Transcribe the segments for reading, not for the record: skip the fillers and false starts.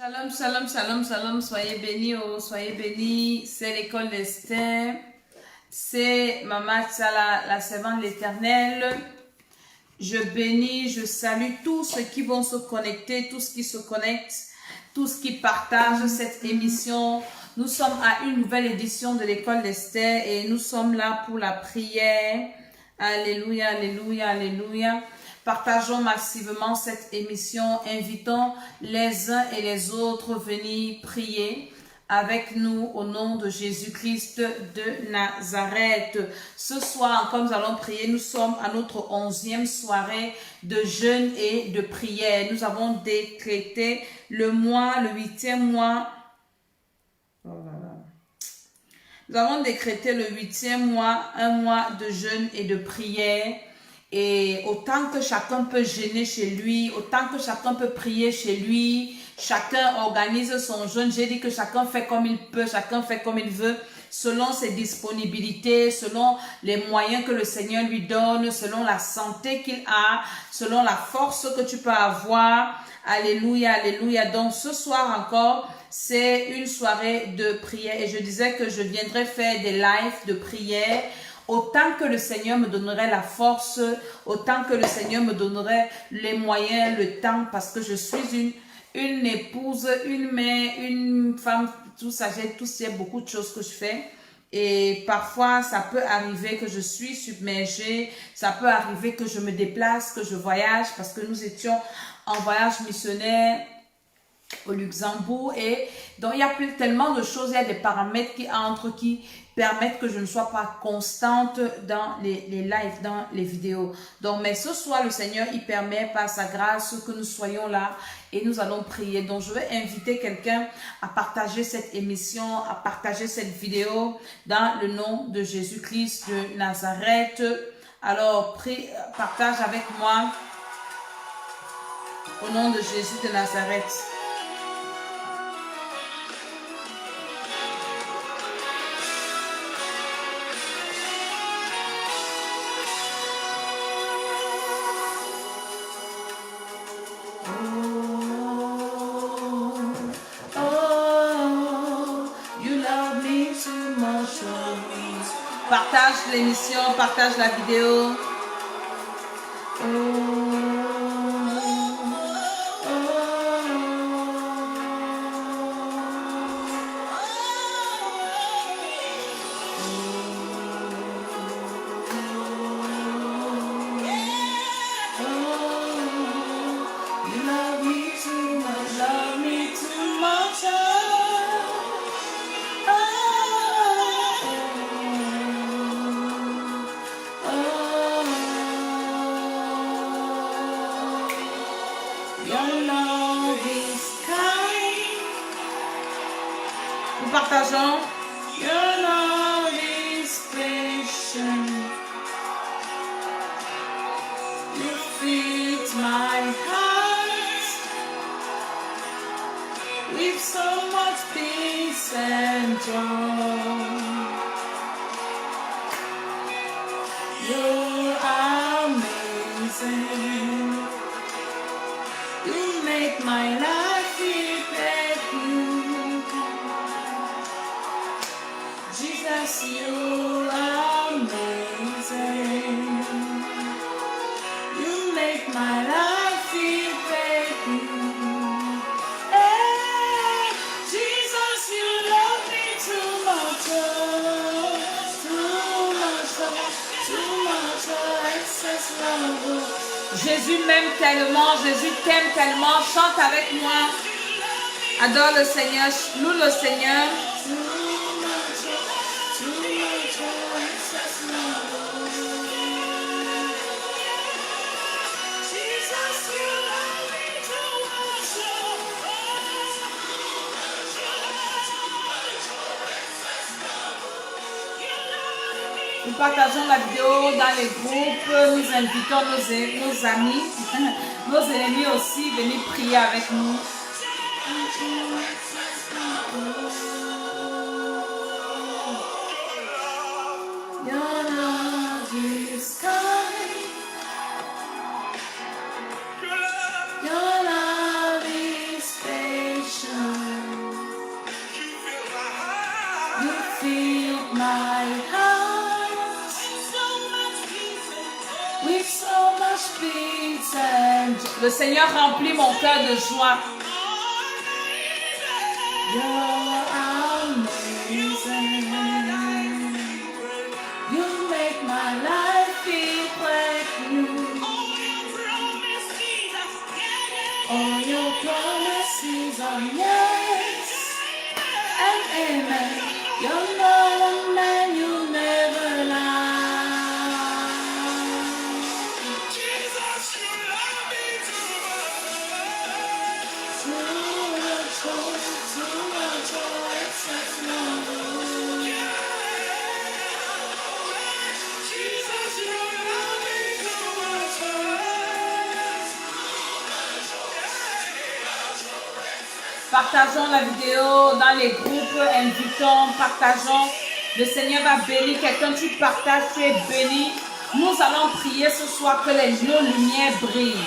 Shalom, shalom, shalom, shalom, soyez bénis, oh, soyez bénis, c'est l'école d'Esther, c'est Maman Tsala, la servante de l'Éternel. Je bénis, je salue tous ceux qui vont se connecter, tous qui se connectent, tous qui partagent cette émission. Nous sommes à une nouvelle édition de l'école d'Esther et nous sommes là pour la prière. Alléluia, alléluia, alléluia. Partageons massivement cette émission, invitons les uns et les autres à venir prier avec nous au nom de Jésus-Christ de Nazareth. Ce soir, comme nous allons prier, nous sommes à notre 11e soirée de jeûne et de prière. Nous avons décrété le mois, le 8e mois. Nous avons décrété le 8e mois, un mois de jeûne et de prière. Et autant que chacun peut jeûner chez lui, autant que chacun peut prier chez lui, chacun organise son jeûne. J'ai dit que chacun fait comme il peut, chacun fait comme il veut, selon ses disponibilités, selon les moyens que le Seigneur lui donne, selon la santé qu'il a, selon la force que tu peux avoir. Alléluia, alléluia. Donc ce soir encore, c'est une soirée de prière et je disais que je viendrais faire des lives de prière. Autant que le Seigneur me donnerait la force, autant que le Seigneur me donnerait les moyens, le temps, parce que je suis une épouse, une mère, une femme, tout ça, j'ai beaucoup de choses que je fais. Et parfois, ça peut arriver que je suis submergée, ça peut arriver que je me déplace, que je voyage, parce que nous étions en voyage missionnaire au Luxembourg. Et donc, il y a tellement de choses, il y a des paramètres qui entrent, qui permettent que je ne sois pas constante dans les lives, dans les vidéos. Donc, mais ce soir, le Seigneur, il permet par sa grâce que nous soyons là et nous allons prier. Donc, je vais inviter quelqu'un à partager cette émission, à partager cette vidéo dans le nom de Jésus-Christ de Nazareth. Alors, partage avec moi au nom de Jésus de Nazareth. Partage l'émission, partage la vidéo. Nous partageons. Your love is patient. You feed my heart with so much peace and joy. You're amazing. You make my life feel better. Jesus, you are amazing. You make my life feel better. Hey, Jesus, you love me too much, too much, excess love. Jésus m'aime tellement, Jésus t'aime tellement. Chante avec moi. Adore le Seigneur, loue le Seigneur. Nous partageons la vidéo dans les groupes, nous invitons nos amis, nos ennemis aussi, venir prier avec nous. Your love is kind. Your love is patient. with so much peace and joy. Le Seigneur remplit mon cœur de joie. You're amazing. You make my life feel brand new. All your promises are yes and amen. You're not a man, you never lie. Jesus, you love me too much, excess love. Jesus, you love me too much. Partageons la vidéo dans les groupes, invitons, partageons. Le Seigneur va bénir quelqu'un, tu partages, tu es béni. Nous allons prier ce soir que nos lumières brillent.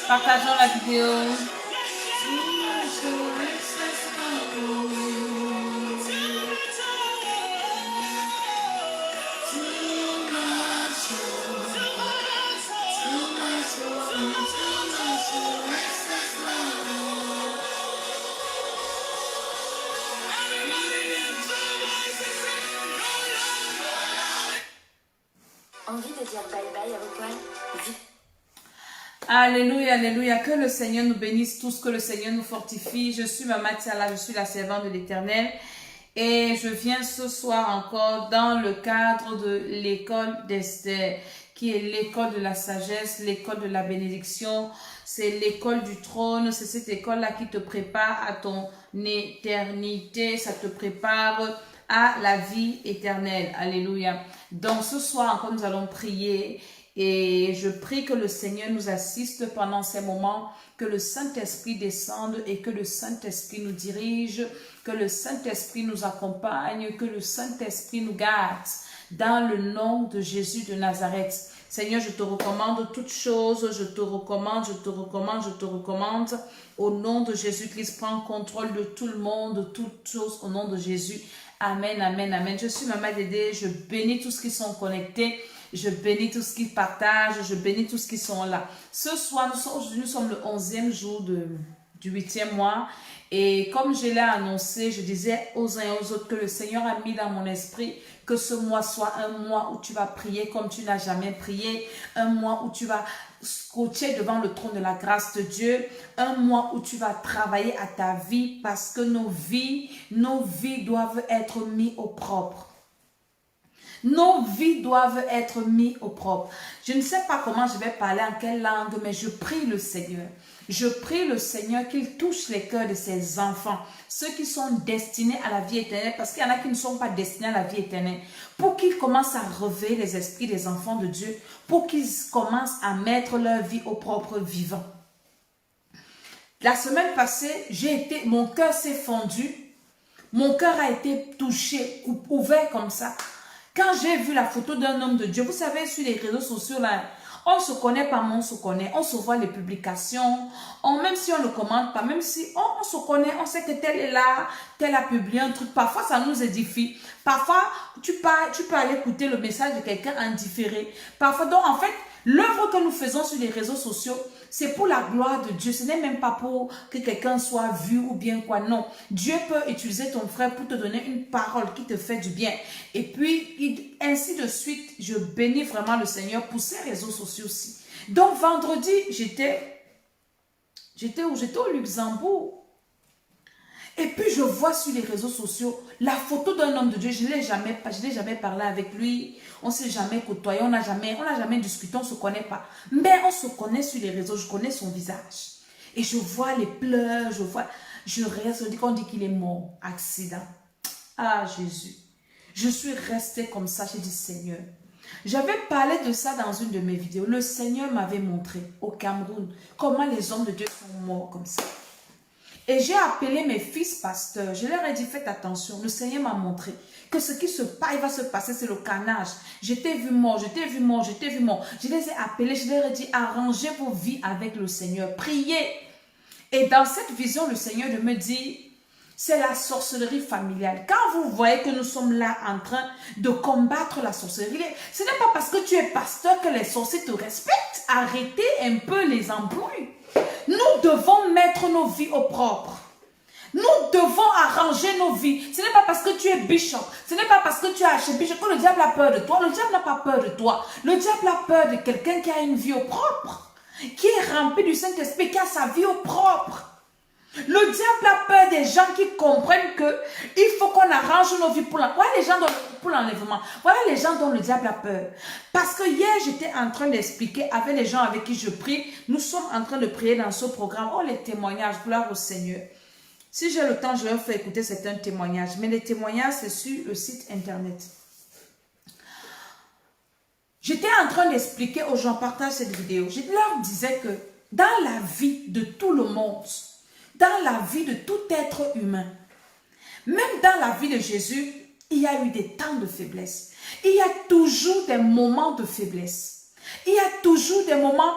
Partageons la vidéo. Envie de dire bye bye à vos poils? Alléluia, alléluia. Que le Seigneur nous bénisse tous, que le Seigneur nous fortifie. Je suis Maman Tiala, je suis la servante de l'Éternel. Et je viens ce soir encore dans le cadre de l'école d'Esther, qui est l'école de la sagesse, l'école de la bénédiction. C'est l'école du trône, c'est cette école-là qui te prépare à ton éternité. Ça te prépare à la vie éternelle. Alléluia. Donc ce soir encore, nous allons prier. Et je prie que le Seigneur nous assiste pendant ces moments, que le Saint-Esprit descende et que le Saint-Esprit nous dirige, que le Saint-Esprit nous accompagne, que le Saint-Esprit nous garde dans le nom de Jésus de Nazareth. Seigneur, je te recommande toutes choses, je te recommande, je te recommande, je te recommande. Au nom de Jésus-Christ, prends contrôle de tout le monde, toutes choses au nom de Jésus. Amen, amen, amen. Je suis Maman Dédé, je bénis tous ceux qui sont connectés. Je bénis tous ceux qui partagent, je bénis tous ceux qui sont là. Ce soir, nous sommes le 11e jour du 8e mois. Et comme je l'ai annoncé, je disais aux uns et aux autres que le Seigneur a mis dans mon esprit que ce mois soit un mois où tu vas prier comme tu n'as jamais prié. Un mois où tu vas scotcher devant le trône de la grâce de Dieu. Un mois où tu vas travailler à ta vie parce que nos vies doivent être mises au propre. Nos vies doivent être mises au propre. Je ne sais pas comment je vais parler, en quelle langue, mais je prie le Seigneur. Je prie le Seigneur qu'il touche les cœurs de ses enfants, ceux qui sont destinés à la vie éternelle, parce qu'il y en a qui ne sont pas destinés à la vie éternelle, pour qu'ils commencent à réveiller les esprits des enfants de Dieu, pour qu'ils commencent à mettre leur vie au propre vivant. La semaine passée, mon cœur s'est fondu, mon cœur a été touché, ouvert comme ça. Quand j'ai vu la photo d'un homme de Dieu, vous savez, sur les réseaux sociaux, là, on se connaît pas, mais on se connaît. On se voit les publications. Même si on ne commente pas, même si on se connaît, on sait que tel est là, tel a publié un truc. Parfois, ça nous édifie. Parfois, tu peux aller écouter le message de quelqu'un en différé. Parfois, donc, en fait, l'œuvre que nous faisons sur les réseaux sociaux, c'est pour la gloire de Dieu. Ce n'est même pas pour que quelqu'un soit vu ou bien quoi. Non. Dieu peut utiliser ton frère pour te donner une parole qui te fait du bien. Et puis, ainsi de suite, je bénis vraiment le Seigneur pour ces réseaux sociaux aussi. Donc, vendredi, j'étais au Luxembourg. Et puis je vois sur les réseaux sociaux la photo d'un homme de Dieu. Je n'ai jamais parlé avec lui. On ne s'est jamais côtoyé. On n'a jamais discuté. On ne se connaît pas. Mais on se connaît sur les réseaux. Je connais son visage. Et je vois les pleurs. Je reste. On dit qu'il est mort. Accident. Ah Jésus. Je suis restée comme ça. J'ai dit Seigneur. J'avais parlé de ça dans une de mes vidéos. Le Seigneur m'avait montré au Cameroun comment les hommes de Dieu sont morts comme ça. Et j'ai appelé mes fils pasteurs. Je leur ai dit, faites attention. Le Seigneur m'a montré que ce qui va se passer, c'est le carnage. Je t'ai vu mort, je t'ai vu mort, je t'ai vu mort. Je les ai appelés, je leur ai dit, arrangez vos vies avec le Seigneur. Priez. Et dans cette vision, le Seigneur me dit, c'est la sorcellerie familiale. Quand vous voyez que nous sommes là en train de combattre la sorcellerie, ce n'est pas parce que tu es pasteur que les sorciers te respectent. Arrêtez un peu les embrouilles. Nous devons mettre nos vies au propre. Nous devons arranger nos vies. Ce n'est pas parce que tu es bishop, ce n'est pas parce que tu es archbishop que le diable a peur de toi. Le diable n'a pas peur de toi. Le diable a peur de quelqu'un qui a une vie au propre, qui est rempli du Saint-Esprit, qui a sa vie au propre. Le diable a peur des gens qui comprennent que il faut qu'on arrange nos vies pour l'enlèvement. Voilà les gens dont le diable a peur. Parce que hier, j'étais en train d'expliquer avec les gens avec qui je prie. Nous sommes en train de prier dans ce programme. Oh, les témoignages, gloire au Seigneur. Si j'ai le temps, je vais vous faire écouter certains témoignages. Mais les témoignages, c'est sur le site internet. J'étais en train d'expliquer aux gens, partage cette vidéo. Je leur disais que dans la vie de tout le monde, dans la vie de tout être humain, même dans la vie de Jésus, il y a eu des temps de faiblesse. Il y a toujours des moments de faiblesse. Il y a toujours des moments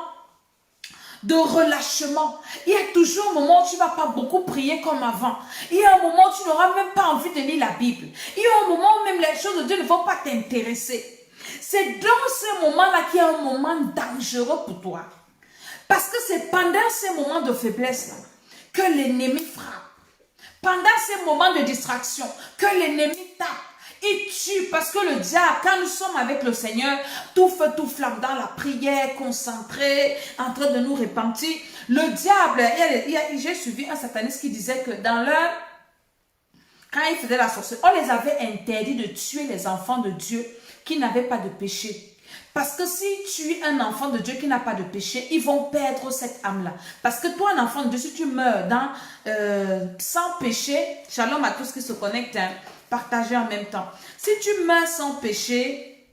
de relâchement. Il y a toujours un moment où tu ne vas pas beaucoup prier comme avant. Il y a un moment où tu n'auras même pas envie de lire la Bible. Il y a un moment où même les choses de Dieu ne vont pas t'intéresser. C'est dans ce moment-là qu'il y a un moment dangereux pour toi. Parce que c'est pendant ces moments de faiblesse-là que l'ennemi frappe. Pendant ces moments de distraction, que l'ennemi tape. Il tue parce que le diable, quand nous sommes avec le Seigneur, tout feu, tout flamme dans la prière, concentré, en train de nous repentir. Le diable, j'ai suivi un sataniste qui disait que dans leur, quand il faisait la sorcellerie, on les avait interdit de tuer les enfants de Dieu qui n'avaient pas de péché. Parce que si tu es un enfant de Dieu qui n'a pas de péché, ils vont perdre cette âme-là. Parce que toi, un enfant de Dieu, si tu meurs sans péché, shalom à tous qui se connectent, hein, partagez en même temps. Si tu meurs sans péché,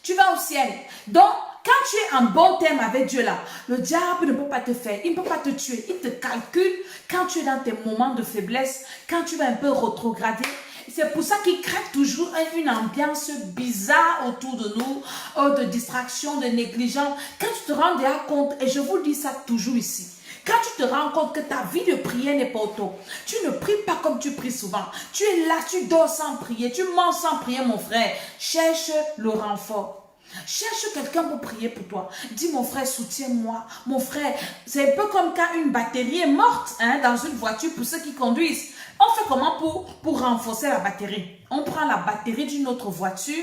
tu vas au ciel. Donc, quand tu es en bon terme avec Dieu là, le diable ne peut pas te faire, il ne peut pas te tuer. Il te calcule quand tu es dans tes moments de faiblesse, quand tu vas un peu rétrograder. C'est pour ça qu'il crée toujours une ambiance bizarre autour de nous, de distraction, de négligence. Quand tu te rends déjà compte, et je vous dis ça toujours ici, quand tu te rends compte que ta vie de prière n'est pas au top, tu ne pries pas comme tu pries souvent, tu es là, tu dors sans prier, tu manges sans prier mon frère, cherche le renfort. Cherche quelqu'un pour prier pour toi. Dis mon frère, soutiens-moi. Mon frère, c'est un peu comme quand une batterie est morte hein, dans une voiture pour ceux qui conduisent. On fait comment pour renforcer la batterie? On prend la batterie d'une autre voiture,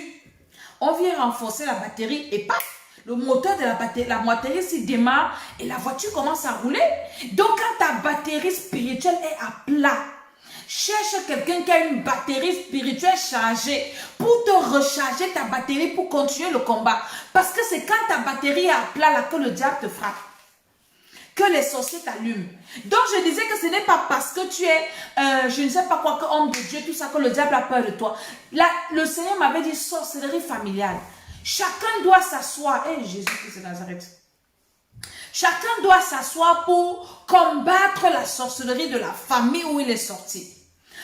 on vient renforcer la batterie et paf, le moteur de la batterie s'y démarre et la voiture commence à rouler. Donc quand ta batterie spirituelle est à plat, cherche quelqu'un qui a une batterie spirituelle chargée pour te recharger ta batterie pour continuer le combat. Parce que c'est quand ta batterie est à plat là que le diable te frappe, que les sorciers t'allument. Donc je disais que ce n'est pas parce que tu es, je ne sais pas quoi, que homme de Dieu, tout ça, que le diable a peur de toi. Là, le Seigneur m'avait dit sorcellerie familiale. Chacun doit s'asseoir. Eh, Jésus-Christ de Nazareth. Chacun doit s'asseoir pour combattre la sorcellerie de la famille où il est sorti.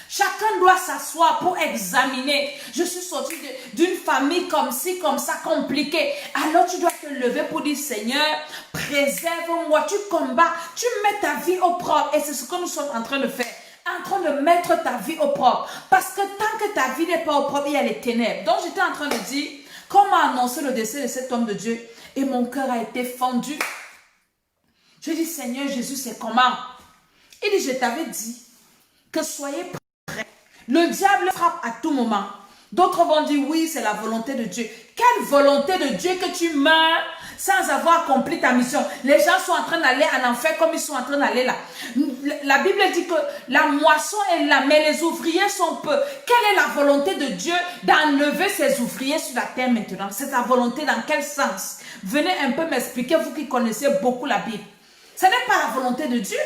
Chacun doit s'asseoir pour examiner. Je suis sorti d'une famille comme ci, comme ça, compliquée. Alors tu dois te lever pour dire, Seigneur, préserve-moi. Tu combats, tu mets ta vie au propre. Et c'est ce que nous sommes en train de faire. En train de mettre ta vie au propre. Parce que tant que ta vie n'est pas au propre, il y a les ténèbres. Donc j'étais en train de dire, comment annoncer le décès de cet homme de Dieu. Et mon cœur a été fendu. Je dis, Seigneur Jésus, c'est comment? Il dit, je t'avais dit que soyez prêts. Le diable frappe à tout moment. D'autres vont dire, oui, c'est la volonté de Dieu. Quelle volonté de Dieu que tu meurs sans avoir accompli ta mission. Les gens sont en train d'aller en enfer comme ils sont en train d'aller là. La Bible dit que la moisson est là, mais les ouvriers sont peu. Quelle est la volonté de Dieu d'enlever ses ouvriers sur la terre maintenant? C'est ta volonté dans quel sens? Venez un peu m'expliquer, vous qui connaissez beaucoup la Bible. Ce n'est pas la volonté de Dieu.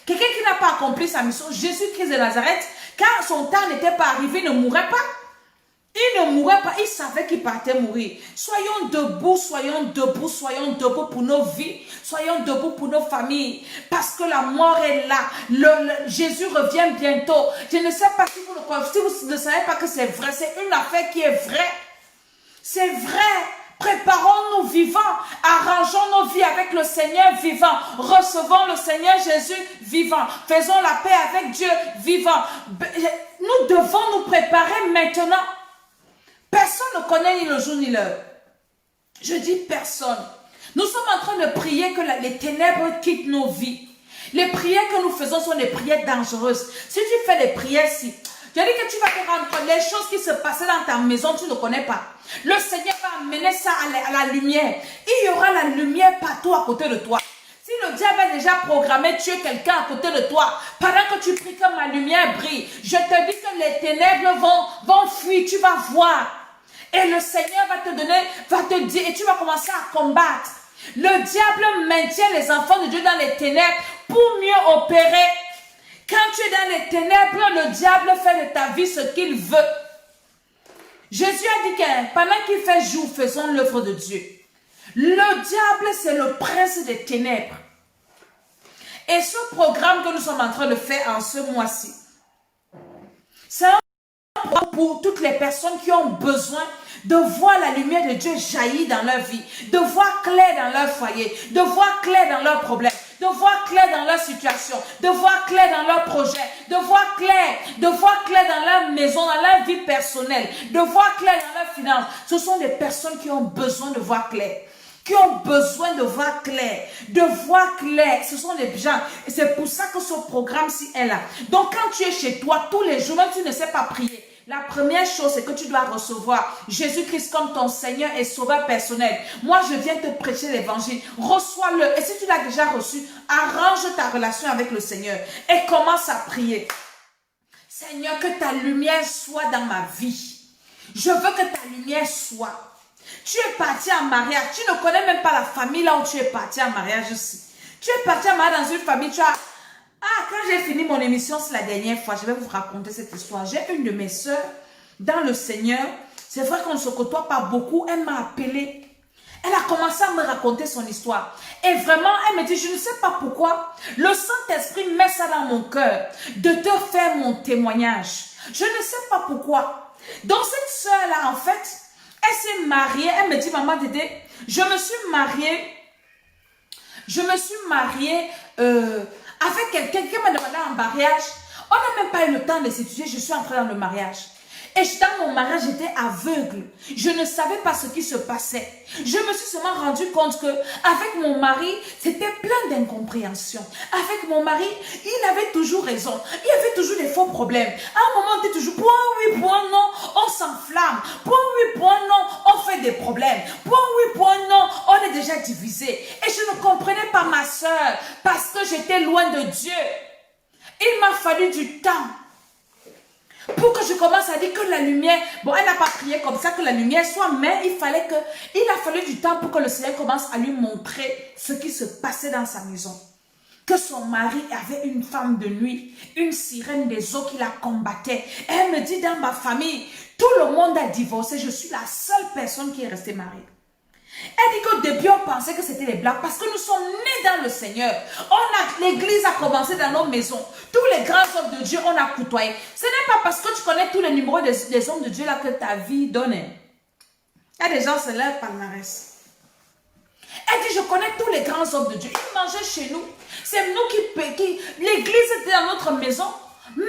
Quelqu'un qui n'a pas accompli sa mission, Jésus-Christ de Nazareth, quand son temps n'était pas arrivé, il ne mourrait pas. Il ne mourrait pas, il savait qu'il partait mourir. Soyons debout, soyons debout, soyons debout pour nos vies. Soyons debout pour nos familles. Parce que la mort est là. Jésus revient bientôt. Je ne sais pas si vous ne savez pas que c'est vrai. C'est une affaire qui est vraie. C'est vrai. Préparons-nous vivants. Arrangeons nos vies avec le Seigneur vivant. Recevons le Seigneur Jésus vivant. Faisons la paix avec Dieu vivant. Nous devons nous préparer maintenant. Personne ne connaît ni le jour ni l'heure. Je dis personne. Nous sommes en train de prier que les ténèbres quittent nos vies. Les prières que nous faisons sont des prières dangereuses. Si tu fais des prières, je dis que tu vas te rendre compte les choses qui se passaient dans ta maison, tu ne connais pas. Le Seigneur va amener ça à la lumière. Il y aura la lumière partout à côté de toi. Si le diable a déjà programmé tuer quelqu'un à côté de toi, pendant que tu pries que ma lumière brille, je te dis que les ténèbres vont fuir, tu vas voir. Et le Seigneur va te donner, va te dire, et tu vas commencer à combattre. Le diable maintient les enfants de Dieu dans les ténèbres pour mieux opérer. Quand tu es dans les ténèbres, le diable fait de ta vie ce qu'il veut. Jésus a dit que pendant qu'il fait jour, faisons l'œuvre de Dieu. Le diable, c'est le prince des ténèbres. Et ce programme que nous sommes en train de faire en ce mois-ci, c'est un programme pour toutes les personnes qui ont besoin de voir la lumière de Dieu jaillir dans leur vie, de voir clair dans leur foyer, de voir clair dans leurs problèmes, de voir clair dans leur situation, de voir clair dans leurs projets, de voir clair dans leur maison, dans leur vie personnelle, de voir clair dans leurs finances. Ce sont des personnes qui ont besoin de voir clair. Qui ont besoin de voir clair, ce sont des gens, et c'est pour ça que ce programme-ci est là. Donc quand tu es chez toi, tous les jours, même tu ne sais pas prier, la première chose, c'est que tu dois recevoir Jésus-Christ comme ton Seigneur et Sauveur personnel. Moi, je viens te prêcher l'évangile, reçois-le, et si tu l'as déjà reçu, arrange ta relation avec le Seigneur, et commence à prier. Seigneur, que ta lumière soit dans ma vie, je veux que ta lumière soit. Tu es parti en mariage, tu ne connais même pas la famille là où tu es parti en mariage aussi. Tu es parti en mariage dans une famille, tu as... Ah, quand j'ai fini mon émission, c'est la dernière fois, je vais vous raconter cette histoire. J'ai une de mes soeurs dans le Seigneur. C'est vrai qu'on ne se côtoie pas beaucoup, elle m'a appelée. Elle a commencé à me raconter son histoire. Et vraiment, elle me dit, je ne sais pas pourquoi, le Saint-Esprit met ça dans mon cœur, de te faire mon témoignage. Je ne sais pas pourquoi. Donc cette soeur-là, en fait... Elle s'est mariée, elle me dit, maman Dédé, je me suis mariée avec quelqu'un qui m'a demandé en mariage. On n'a même pas eu le temps de s'étudier, je suis entrée dans le mariage. Et dans mon mariage, j'étais aveugle. Je ne savais pas ce qui se passait. Je me suis seulement rendu compte que avec mon mari, c'était plein d'incompréhension. Avec mon mari, il avait toujours raison. Il y avait toujours des faux problèmes. À un moment, on était toujours point oui, point non, on s'enflamme. Point oui, point non, on fait des problèmes. Point oui, point non, on est déjà divisé. Et je ne comprenais pas ma soeur parce que j'étais loin de Dieu. Il m'a fallu du temps pour que je commence à dire que la lumière, bon, elle n'a pas prié comme ça que la lumière soit, mais il a fallu du temps pour que le Seigneur commence à lui montrer ce qui se passait dans sa maison. Que son mari avait une femme de nuit, une sirène des eaux qui la combattait. Elle me dit, dans ma famille, tout le monde a divorcé, je suis la seule personne qui est restée mariée. Elle dit qu'au début, on pensait que c'était les blagues parce que nous sommes nés dans le Seigneur. L'église a commencé dans nos maisons. Tous les grands hommes de Dieu, on a côtoyé. Ce n'est pas parce que tu connais tous les numéros des hommes de Dieu là que ta vie donne. Il y a des gens, c'est leur palmarès. Elle dit, je connais tous les grands hommes de Dieu. Ils mangeaient chez nous. C'est nous qui l'église était dans notre maison. Mais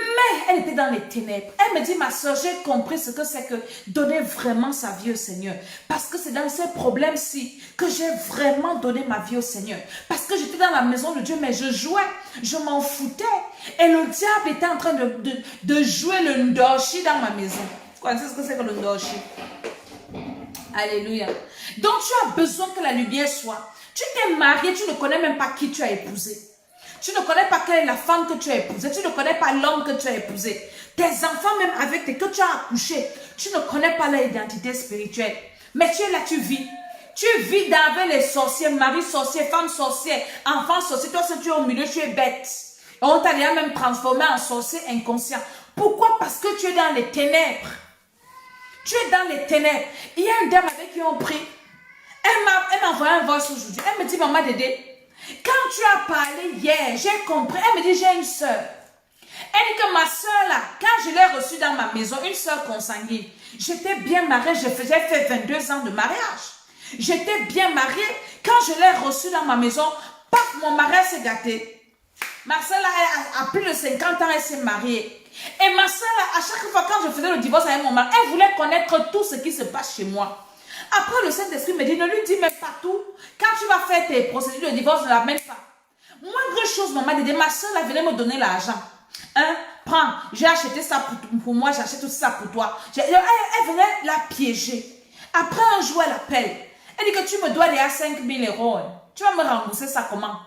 elle était dans les ténèbres. Elle me dit, ma soeur, j'ai compris ce que c'est que donner vraiment sa vie au Seigneur. Parce que c'est dans ces problèmes-ci que j'ai vraiment donné ma vie au Seigneur. Parce que j'étais dans la maison de Dieu, mais je jouais, je m'en foutais. Et le diable était en train de jouer le ndoshi dans ma maison. Vous connaissez ce que c'est que le ndoshi? Alléluia. Donc tu as besoin que la lumière soit. Tu t'es marié, tu ne connais même pas qui tu as épousé. Tu ne connais pas quelle est la femme que tu as épousée. Tu ne connais pas l'homme que tu as épousé. Tes enfants même avec tes que tu as accouché. Tu ne connais pas leur identité spirituelle. Mais tu es là, tu vis. Tu vis avec les sorciers, mari sorcier, femme sorcière, enfant sorcier. Toi, si tu es au milieu, tu es bête. Et on t'a déjà même transformé en sorcier inconscient. Pourquoi? Parce que tu es dans les ténèbres. Tu es dans les ténèbres. Il y a une dame avec qui on prie. Elle m'a envoyé un voice aujourd'hui. Elle me dit, maman Dédé, quand tu as parlé hier, j'ai compris. Elle me dit, j'ai une soeur. Elle dit que ma soeur là, quand je l'ai reçue dans ma maison, une soeur consanguine, j'étais bien mariée, j'ai fait 22 ans de mariage. J'étais bien mariée. Quand je l'ai reçue dans ma maison, paf, mon mari s'est gâté. Ma soeur là, a plus de 50 ans, elle s'est mariée. Et ma soeur là, à chaque fois quand je faisais le divorce avec mon mari, elle voulait connaître tout ce qui se passe chez moi. Après, le Saint-Esprit me dit, ne lui dis même pas tout. Quand tu vas faire tes procédures de divorce, ne la mène pas. Moindre chose, maman, ma soeur là venait me donner l'argent. Hein? Prends, j'ai acheté ça pour moi, j'achète tout ça pour toi. Elle venait la piéger. Après un jour, elle appelle. Elle dit que tu me dois déjà 5 000 €. Tu vas me rembourser ça comment?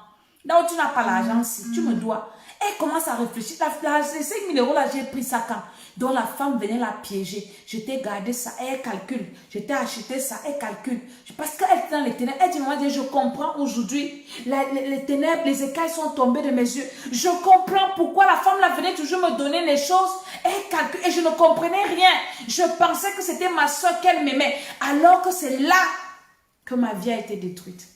Donc tu n'as pas l'argent si tu me dois. Elle commence à réfléchir. Les 5 000 € là, j'ai pris ça quand? Donc la femme venait la piéger. Je t'ai gardé ça, elle calcule. Je t'ai acheté ça, elle calcule. Parce qu'elle était dans les ténèbres. Elle dit, maman, je comprends aujourd'hui. Les ténèbres, les écailles sont tombées de mes yeux. Je comprends pourquoi la femme là venait toujours me donner les choses. Elle calcule et je ne comprenais rien. Je pensais que c'était ma soeur qu'elle m'aimait. Alors que c'est là que ma vie a été détruite.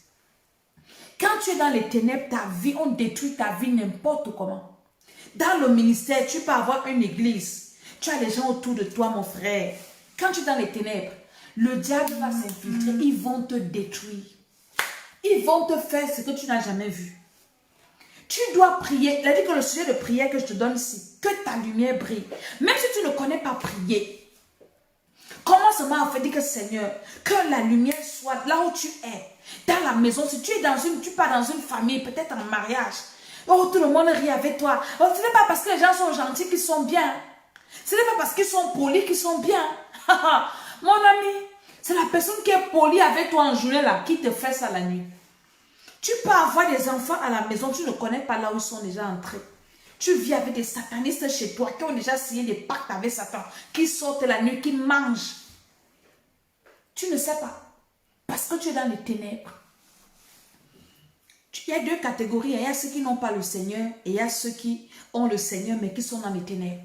Quand tu es dans les ténèbres, ta vie, on détruit ta vie n'importe comment. Dans le ministère, tu peux avoir une église. Tu as les gens autour de toi, mon frère. Quand tu es dans les ténèbres, le diable va s'infiltrer. Ils vont te détruire. Ils vont te faire ce que tu n'as jamais vu. Tu dois prier. Il a dit que le sujet de prière que je te donne ici, que ta lumière brille. Même si tu ne connais pas prier, commence à faire dire que Seigneur, que la lumière soit là où tu es. Dans la maison, si tu es tu pars dans une famille, peut-être en mariage. Oh, tout le monde rit avec toi. Oh, ce n'est pas parce que les gens sont gentils qu'ils sont bien. Ce n'est pas parce qu'ils sont polis qu'ils sont bien. Mon ami, c'est la personne qui est polie avec toi en journée là qui te fait ça la nuit. Tu peux avoir des enfants à la maison, tu ne connais pas là où ils sont déjà entrés. Tu vis avec des satanistes chez toi qui ont déjà signé des pactes avec Satan, qui sortent la nuit, qui mangent. Tu ne sais pas. Parce que tu es dans les ténèbres. Il y a deux catégories. Il y a ceux qui n'ont pas le Seigneur et il y a ceux qui ont le Seigneur mais qui sont dans les ténèbres.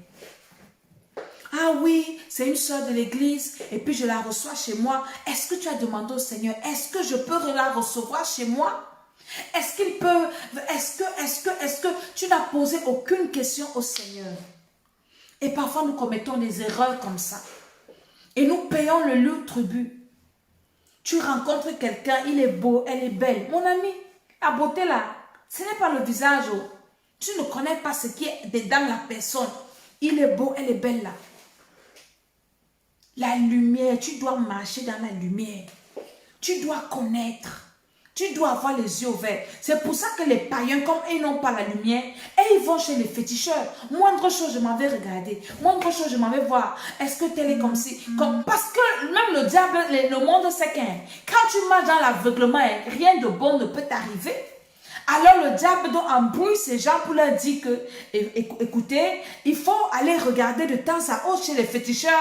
Ah oui, c'est une soeur de l'église et puis je la reçois chez moi. Est-ce que tu as demandé au Seigneur, est-ce que je peux la recevoir chez moi? Est-ce qu'il peut, est-ce que tu n'as posé aucune question au Seigneur? Et parfois nous commettons des erreurs comme ça. Et nous payons le lourd tribut. Tu rencontres quelqu'un, il est beau, elle est belle. Mon ami, la beauté là, ce n'est pas le visage. Oh. Tu ne connais pas ce qui est dedans la personne. Il est beau, elle est belle là. La lumière, tu dois marcher dans la lumière. Tu dois connaître. Tu dois avoir les yeux ouverts. C'est pour ça que les païens, comme ils n'ont pas la lumière, et ils vont chez les féticheurs. Moindre chose, je m'en vais regarder. Moindre chose, je m'en vais voir. Est-ce que tel est comme si... Parce que même le diable, le monde sait qu'un. Quand tu marches dans l'aveuglement, rien de bon ne peut t'arriver. Alors le diable doit embrouiller ces gens pour leur dire que, écoutez, il faut aller regarder de temps à autre chez les féticheurs,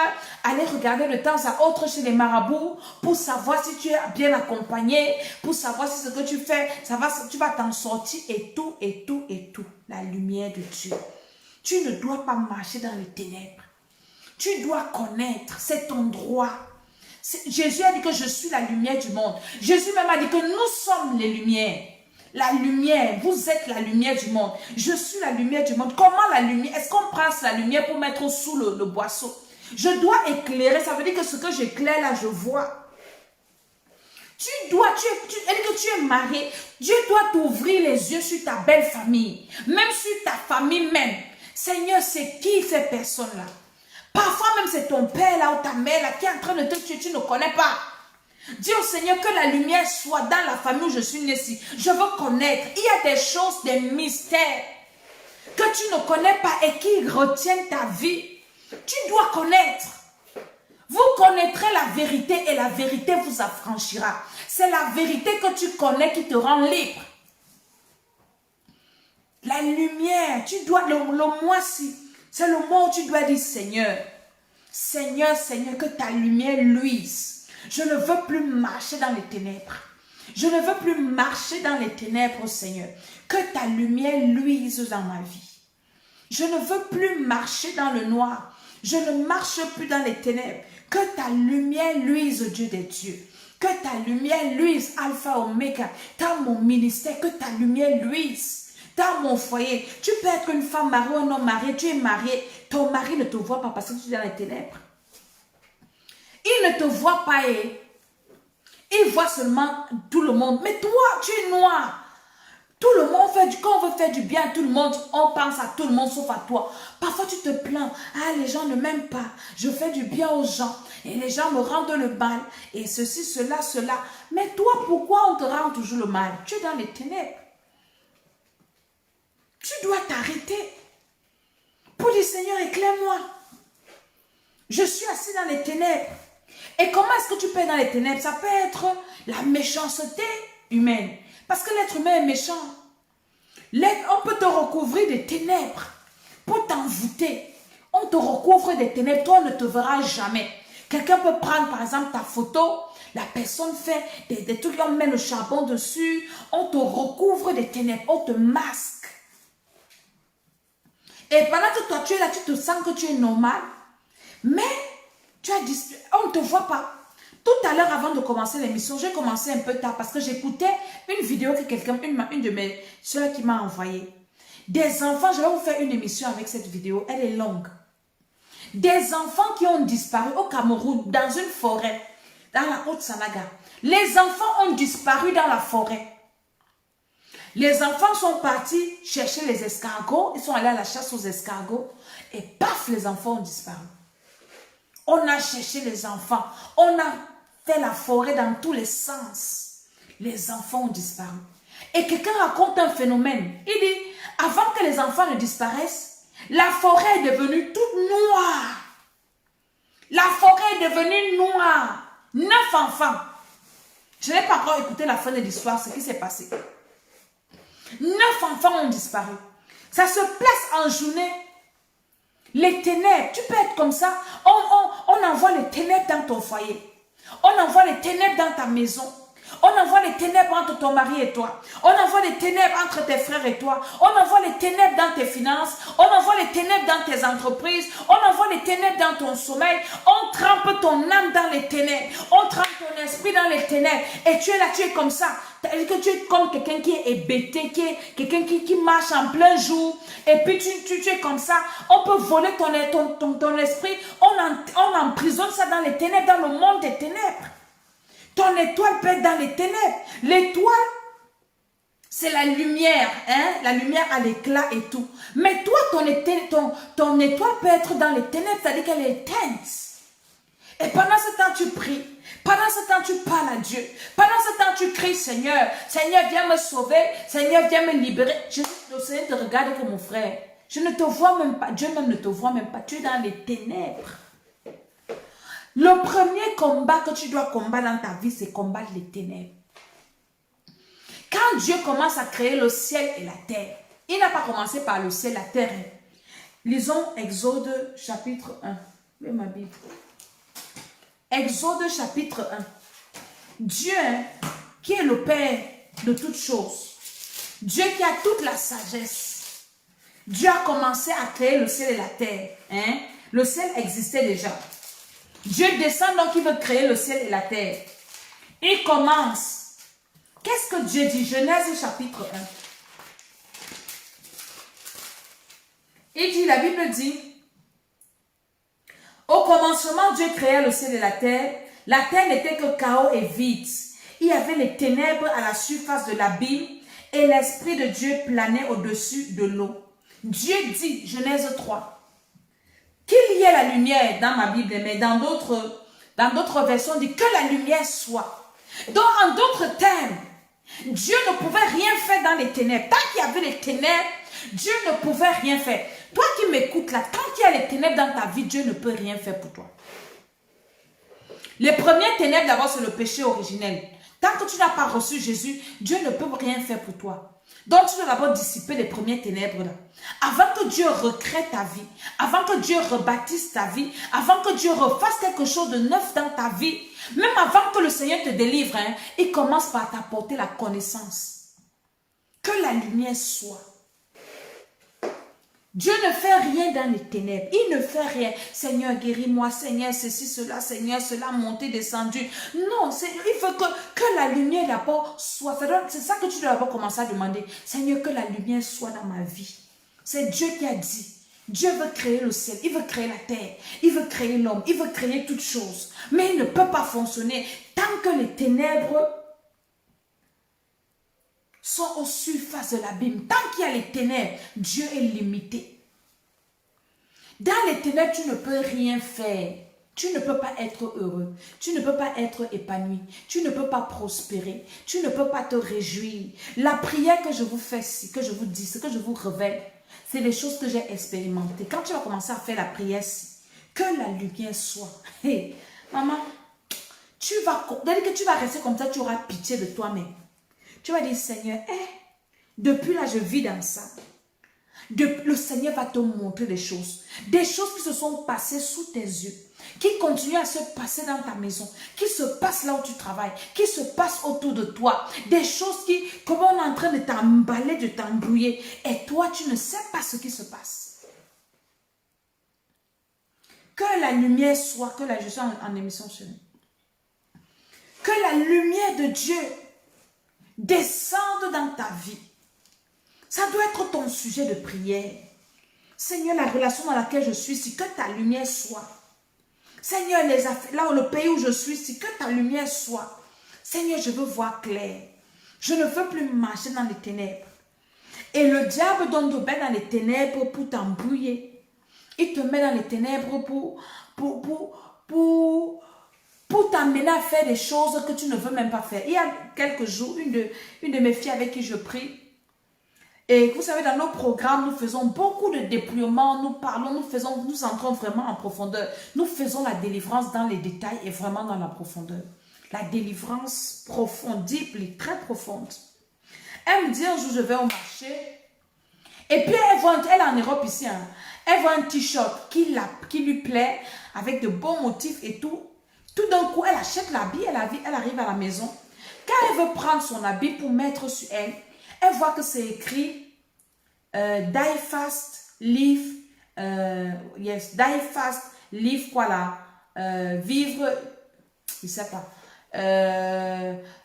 aller regarder de temps à autre chez les marabouts pour savoir si tu es bien accompagné, pour savoir si ce que tu fais, tu vas t'en sortir et tout, et tout, et tout. La lumière de Dieu. Tu ne dois pas marcher dans les ténèbres. Tu dois connaître, c'est ton droit. Jésus a dit que je suis la lumière du monde. Jésus même a dit que nous sommes les lumières. La lumière, vous êtes la lumière du monde. Je suis la lumière du monde. Comment la lumière? Est-ce qu'on prend la lumière pour mettre sous le boisseau? Je dois éclairer. Ça veut dire que ce que j'éclaire là, je vois. Elle dit que tu es marié. Dieu doit t'ouvrir les yeux sur ta belle famille. Même sur ta famille même. Seigneur, c'est qui ces personnes-là? Parfois même c'est ton père là ou ta mère là qui est en train de te tuer. Tu ne connais pas. Dis au Seigneur que la lumière soit dans la famille où je suis née ici. Je veux connaître. Il y a des choses, des mystères que tu ne connais pas et qui retiennent ta vie. Tu dois connaître. Vous connaîtrez la vérité et la vérité vous affranchira. C'est la vérité que tu connais qui te rend libre. La lumière, tu dois, le mois-ci, c'est le mois où tu dois dire Seigneur, Seigneur, Seigneur, que ta lumière luise. Je ne veux plus marcher dans les ténèbres. Je ne veux plus marcher dans les ténèbres, Seigneur. Que ta lumière luise dans ma vie. Je ne veux plus marcher dans le noir. Je ne marche plus dans les ténèbres. Que ta lumière luise, Dieu des dieux. Que ta lumière luise, Alpha, Oméga. Dans mon ministère, que ta lumière luise. Dans mon foyer, tu peux être une femme mariée ou non mariée, tu es marié, ton mari ne te voit pas parce que tu es dans les ténèbres. Il ne te voit pas et il voit seulement tout le monde. Mais toi, tu es noir. Tout le monde fait quand on veut faire du bien à tout le monde, on pense à tout le monde sauf à toi. Parfois tu te plains, ah les gens ne m'aiment pas, je fais du bien aux gens et les gens me rendent le mal et ceci, cela, cela. Mais toi, pourquoi on te rend toujours le mal? Tu es dans les ténèbres. Tu dois t'arrêter pour dire Seigneur, éclaire-moi. Je suis assis dans les ténèbres. Et comment est-ce que tu peux être dans les ténèbres? Ça peut être la méchanceté humaine. Parce que l'être humain est méchant. On peut te recouvrir des ténèbres pour t'envoûter. On te recouvre des ténèbres, toi on ne te verra jamais. Quelqu'un peut prendre par exemple ta photo, la personne fait des trucs, on met le charbon dessus, on te recouvre des ténèbres, on te masque. Et pendant que toi tu es là, tu te sens que tu es normal, mais tu as disparu, on ne te voit pas. Tout à l'heure, avant de commencer l'émission, j'ai commencé un peu tard parce que j'écoutais une vidéo que quelqu'un, une de mes soeurs qui m'a envoyée. Des enfants, je vais vous faire une émission avec cette vidéo, elle est longue. Des enfants qui ont disparu au Cameroun, dans une forêt, dans la Haute-Sanaga. Les enfants ont disparu dans la forêt. Les enfants sont partis chercher les escargots, ils sont allés à la chasse aux escargots et paf, les enfants ont disparu. On a cherché les enfants, on a fait la forêt dans tous les sens. Les enfants ont disparu. Et quelqu'un raconte un phénomène. Il dit, avant que les enfants ne disparaissent, la forêt est devenue toute noire. La forêt est devenue noire. 9 enfants. Je n'ai pas encore écouté la fin de l'histoire, ce qui s'est passé. 9 enfants ont disparu. Ça se place en journée. Les ténèbres, tu peux être comme ça. On envoie les ténèbres dans ton foyer. On envoie les ténèbres dans ta maison. On envoie les ténèbres entre ton mari et toi. On envoie les ténèbres entre tes frères et toi. On envoie les ténèbres dans tes finances. On envoie les ténèbres dans tes entreprises. On envoie les ténèbres dans ton sommeil. On trempe ton âme dans les ténèbres. On trempe ton esprit dans les ténèbres. Et tu es là, tu es comme ça. Que tu es comme quelqu'un qui est hébété, qui est quelqu'un qui marche en plein jour. Et puis tu es comme ça. On peut voler ton esprit. On emprisonne ça dans les ténèbres, dans le monde des ténèbres. Ton étoile peut être dans les ténèbres. L'étoile, c'est la lumière. Hein? La lumière a l'éclat et tout. Mais toi, ton étoile peut être dans les ténèbres, c'est-à-dire qu'elle est éteinte. Et pendant ce temps, tu pries. Pendant ce temps, tu parles à Dieu. Pendant ce temps, tu cries, Seigneur, Seigneur, viens me sauver. Seigneur, viens me libérer. Le Seigneur te regarde comme mon frère. Je ne te vois même pas. Dieu même ne te voit même pas. Tu es dans les ténèbres. Le premier combat que tu dois combattre dans ta vie, c'est combattre les ténèbres. Quand Dieu commence à créer le ciel et la terre, il n'a pas commencé par le ciel et la terre. Lisons Exode chapitre 1. Mets ma Bible. Exode chapitre 1. Dieu, qui est le Père de toutes choses, Dieu qui a toute la sagesse, Dieu a commencé à créer le ciel et la terre. Hein? Le ciel existait déjà. Dieu descend donc, il veut créer le ciel et la terre. Il commence. Qu'est-ce que Dieu dit? Genèse chapitre 1. Il dit, la Bible dit, au commencement, Dieu créa le ciel et la terre. La terre n'était que chaos et vide. Il y avait les ténèbres à la surface de l'abîme et l'Esprit de Dieu planait au-dessus de l'eau. Dieu dit, Genèse 3, qu'il y ait la lumière dans ma Bible, mais dans d'autres versions, on dit que la lumière soit. Donc, en d'autres termes, Dieu ne pouvait rien faire dans les ténèbres. Tant qu'il y avait les ténèbres, Dieu ne pouvait rien faire. Toi qui m'écoutes là, tant qu'il y a les ténèbres dans ta vie, Dieu ne peut rien faire pour toi. Les premières ténèbres, d'abord, c'est le péché originel. Tant que tu n'as pas reçu Jésus, Dieu ne peut rien faire pour toi. Donc, tu dois d'abord dissiper les premières ténèbres là. Avant que Dieu recrée ta vie, avant que Dieu rebâtisse ta vie, avant que Dieu refasse quelque chose de neuf dans ta vie, même avant que le Seigneur te délivre, hein, il commence par t'apporter la connaissance. Que la lumière soit. Dieu ne fait rien dans les ténèbres. Il ne fait rien. Seigneur, guéris-moi. Seigneur, ceci, cela. Seigneur, cela, monté, descendu. Non, il faut que la lumière d'abord soit. C'est ça que tu dois d'abord commencer à demander. Seigneur, que la lumière soit dans ma vie. C'est Dieu qui a dit. Dieu veut créer le ciel. Il veut créer la terre. Il veut créer l'homme. Il veut créer toutes choses. Mais il ne peut pas fonctionner tant que les ténèbres sont au surface de l'abîme. Tant qu'il y a les ténèbres, Dieu est limité. Dans les ténèbres, tu ne peux rien faire. Tu ne peux pas être heureux. Tu ne peux pas être épanoui. Tu ne peux pas prospérer. Tu ne peux pas te réjouir. La prière que je vous fais, que je vous dis, ce que je vous révèle, c'est des choses que j'ai expérimentées. Quand tu vas commencer à faire la prière, que la lumière soit. Hey, maman, dès que tu vas rester comme ça, tu auras pitié de toi-même. Tu vas dire, Seigneur, depuis là, je vis dans ça. Le Seigneur va te montrer des choses qui se sont passées sous tes yeux, qui continuent à se passer dans ta maison, qui se passent là où tu travailles, qui se passent autour de toi. Des choses comme on est en train de t'emballer, de t'embrouiller, et toi, tu ne sais pas ce qui se passe. Que la lumière soit, je suis en émission sur nous. Que la lumière de Dieu descende dans ta vie. Ça doit être ton sujet de prière. Seigneur, la relation dans laquelle je suis, c'est que ta lumière soit. Seigneur, là où le pays où je suis, c'est que ta lumière soit. Seigneur, je veux voir clair. Je ne veux plus marcher dans les ténèbres. Et le diable donne te met dans les ténèbres pour t'embrouiller. Il te met dans les ténèbres pour t'amener à faire des choses que tu ne veux même pas faire. Il y a quelques jours, une de mes filles avec qui je prie, et vous savez, dans nos programmes, nous faisons beaucoup de déploiements, nous parlons, nous entrons vraiment en profondeur. Nous faisons la délivrance dans les détails et vraiment dans la profondeur. La délivrance profonde, deeply, très profonde. Elle me dit un jour, je vais au marché, et puis elle est en Europe ici, hein, elle voit un t-shirt qui lui plaît, avec de bons motifs et tout. Tout d'un coup, elle achète l'habit, elle arrive à la maison. Quand elle veut prendre son habit pour mettre sur elle, elle voit que c'est écrit Die fast, live, die fast, live quoi là, vivre, je sais pas,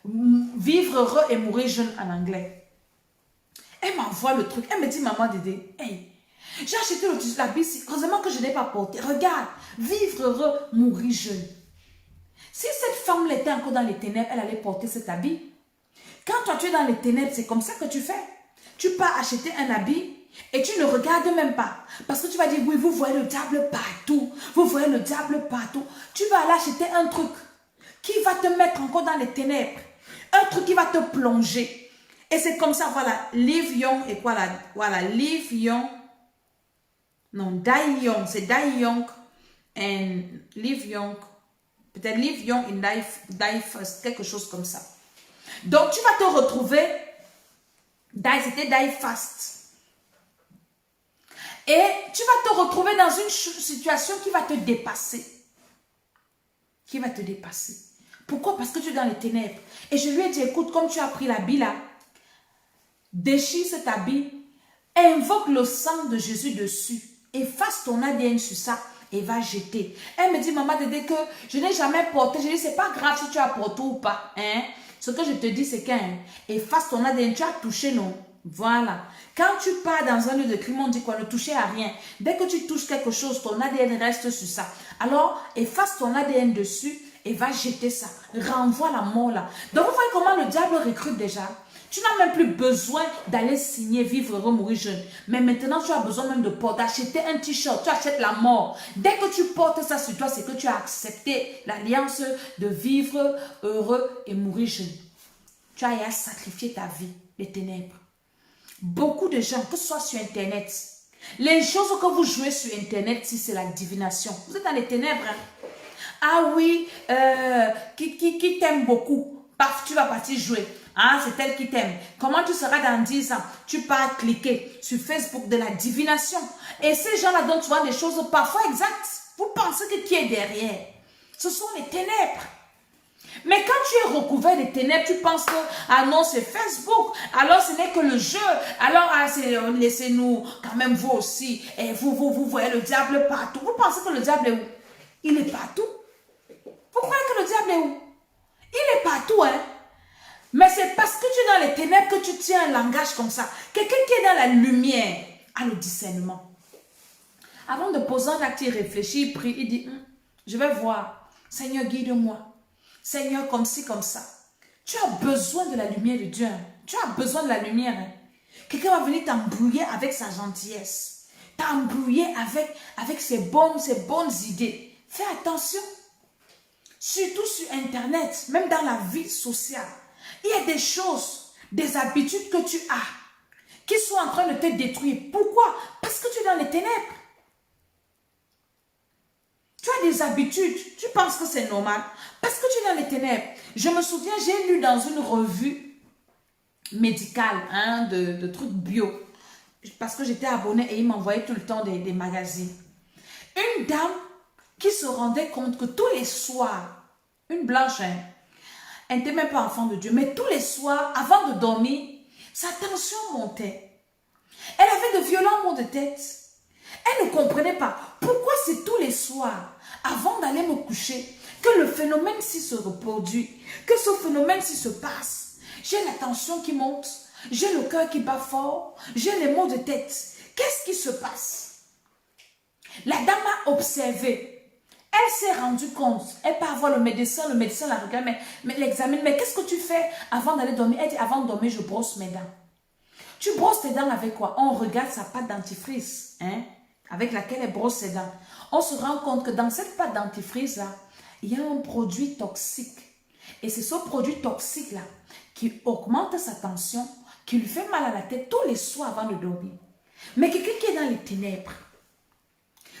vivre heureux et mourir jeune en anglais. Elle m'envoie le truc, elle me dit, maman Dédé, hey, j'ai acheté l'habit, heureusement que je n'ai pas porté, regarde, vivre heureux, mourir jeune. Si cette femme était encore dans les ténèbres, elle allait porter cet habit. Quand toi tu es dans les ténèbres, c'est comme ça que tu fais. Tu pars acheter un habit et tu ne regardes même pas. Parce que tu vas dire, oui, vous voyez le diable partout. Vous voyez le diable partout. Tu vas aller acheter un truc qui va te mettre encore dans les ténèbres. Un truc qui va te plonger. Et c'est comme ça, voilà, live young et quoi là? Voilà, live young. Non, die young. C'est die young and live young. Peut-être live young and die first. Quelque chose comme ça. Donc, tu vas te retrouver, c'était die fast. Et tu vas te retrouver dans une situation qui va te dépasser. Qui va te dépasser. Pourquoi? Parce que tu es dans les ténèbres. Et je lui ai dit, écoute, comme tu as pris l'habit là, déchire cet habit, invoque le sang de Jésus dessus, efface ton ADN sur ça et va jeter. Elle me dit, maman, Dédé, que je n'ai jamais porté. Je dis, c'est pas grave si tu as porté ou pas, hein. Ce que je te dis, c'est qu'efface ton ADN, tu as touché, non? Voilà. Quand tu pars dans un lieu de crime, on dit quoi? Ne toucher à rien. Dès que tu touches quelque chose, ton ADN reste sur ça. Alors, efface ton ADN dessus et va jeter ça. Renvoie la mort là. Donc, vous voyez comment le diable recrute déjà? Tu n'as même plus besoin d'aller signer, vivre heureux, mourir jeune. Mais maintenant, tu as besoin même de porter, d'acheter un t-shirt. Tu achètes la mort. Dès que tu portes ça sur toi, c'est que tu as accepté l'alliance de vivre heureux et mourir jeune. Tu as à sacrifier ta vie, les ténèbres. Beaucoup de gens, que ce soit sur Internet, les choses que vous jouez sur Internet, si c'est la divination. Vous êtes dans les ténèbres. Hein? Ah oui, qui t'aime beaucoup. Paf, tu vas partir jouer. Ah, c'est elle qui t'aime. Comment tu seras dans 10 ans? Tu pars cliquer sur Facebook de la divination. Et ces gens-là donnent souvent des choses parfois exactes. Vous pensez que qui est derrière? Ce sont les ténèbres. Mais quand tu es recouvert de ténèbres, tu penses que, ah non, c'est Facebook, alors ce n'est que le jeu, alors ah, laissez-nous quand même vous aussi, et vous voyez le diable partout. Vous pensez que le diable est où? Il est partout. Vous croyez que le diable est où? Il est partout, hein. Mais c'est parce que tu es dans les ténèbres que tu tiens un langage comme ça. Quelqu'un qui est dans la lumière a le discernement. Avant de poser un acte, il réfléchit, il prie, il dit, je vais voir, Seigneur, guide-moi. Seigneur, comme ci, comme ça. Tu as besoin de la lumière de Dieu. Tu as besoin de la lumière. Hein. Quelqu'un va venir t'embrouiller avec sa gentillesse. T'embrouiller avec ses bonnes idées. Fais attention. Surtout sur Internet, même dans la vie sociale. Il y a des choses, des habitudes que tu as qui sont en train de te détruire. Pourquoi? Parce que tu es dans les ténèbres. Tu as des habitudes, tu penses que c'est normal parce que tu es dans les ténèbres. Je me souviens, j'ai lu dans une revue médicale, hein, de trucs bio, parce que j'étais abonnée et ils m'envoyaient tout le temps des magazines. Une dame qui se rendait compte que tous les soirs, une blanche, hein, elle n'était même pas enfant de Dieu, mais tous les soirs, avant de dormir, sa tension montait. Elle avait de violents maux de tête. Elle ne comprenait pas pourquoi c'est tous les soirs, avant d'aller me coucher, que le phénomène-ci se reproduit, que ce phénomène-ci se passe. J'ai la tension qui monte, j'ai le cœur qui bat fort, j'ai les maux de tête. Qu'est-ce qui se passe? La dame a observé. Elle s'est rendue compte. Elle part voir le médecin la regarde, mais l'examine. Mais qu'est-ce que tu fais avant d'aller dormir? Elle dit, avant de dormir, je brosse mes dents. Tu brosses tes dents avec quoi? On regarde sa pâte dentifrice, hein, avec laquelle elle brosse ses dents. On se rend compte que dans cette pâte dentifrice-là, il y a un produit toxique. Et c'est ce produit toxique-là qui augmente sa tension, qui lui fait mal à la tête tous les soirs avant de dormir. Mais quelqu'un qui est dans les ténèbres,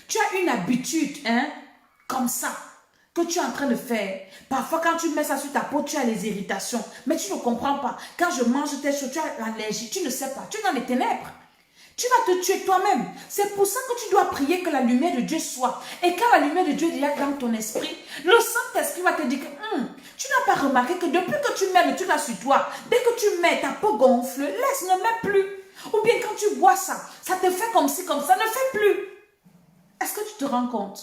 tu as une habitude, hein, comme ça, que tu es en train de faire. Parfois, quand tu mets ça sur ta peau, tu as les irritations. Mais tu ne comprends pas. Quand je mange tes choses, tu as l'allergie. Tu ne sais pas. Tu es dans les ténèbres. Tu vas te tuer toi-même. C'est pour ça que tu dois prier que la lumière de Dieu soit. Et quand la lumière de Dieu est dans ton esprit, le Saint-Esprit va te dire que tu n'as pas remarqué que depuis que tu mets le truc là sur toi, dès que tu mets ta peau gonfle, laisse, ne mets plus. Ou bien quand tu bois ça, ça te fait comme ci, comme ça, ne fais plus. Est-ce que tu te rends compte?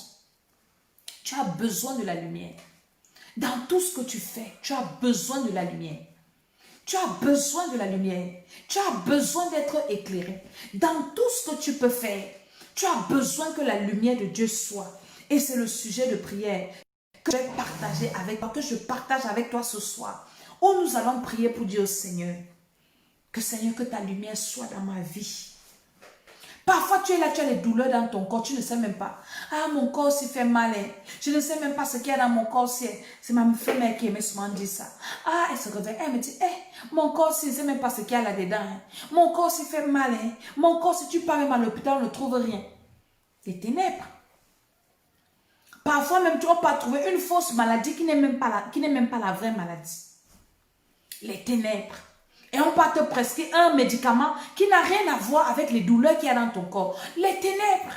Tu as besoin de la lumière. Dans tout ce que tu fais, tu as besoin de la lumière. Tu as besoin de la lumière. Tu as besoin d'être éclairé. Dans tout ce que tu peux faire, tu as besoin que la lumière de Dieu soit. Et c'est le sujet de prière que je vais partager avec toi, que je partage avec toi ce soir. Où nous allons prier pour dire au Seigneur, Seigneur, que ta lumière soit dans ma vie. Parfois, tu es là, tu as les douleurs dans ton corps, tu ne sais même pas. Ah, mon corps s'y fait mal. Hein. Je ne sais même pas ce qu'il y a dans mon corps. C'est ma femme qui aimait souvent dire ça. Ah, elle se réveille, elle me dit, mon corps, je ne sais même pas ce qu'il y a là-dedans. Hein. Mon corps s'y fait mal. Hein. Mon corps, si tu pars même à l'hôpital, on ne trouve rien. Les ténèbres. Parfois, même, tu vas pas trouver une fausse maladie qui n'est même pas la vraie maladie. Les ténèbres. Et on va te prescrire un médicament qui n'a rien à voir avec les douleurs qu'il y a dans ton corps. Les ténèbres.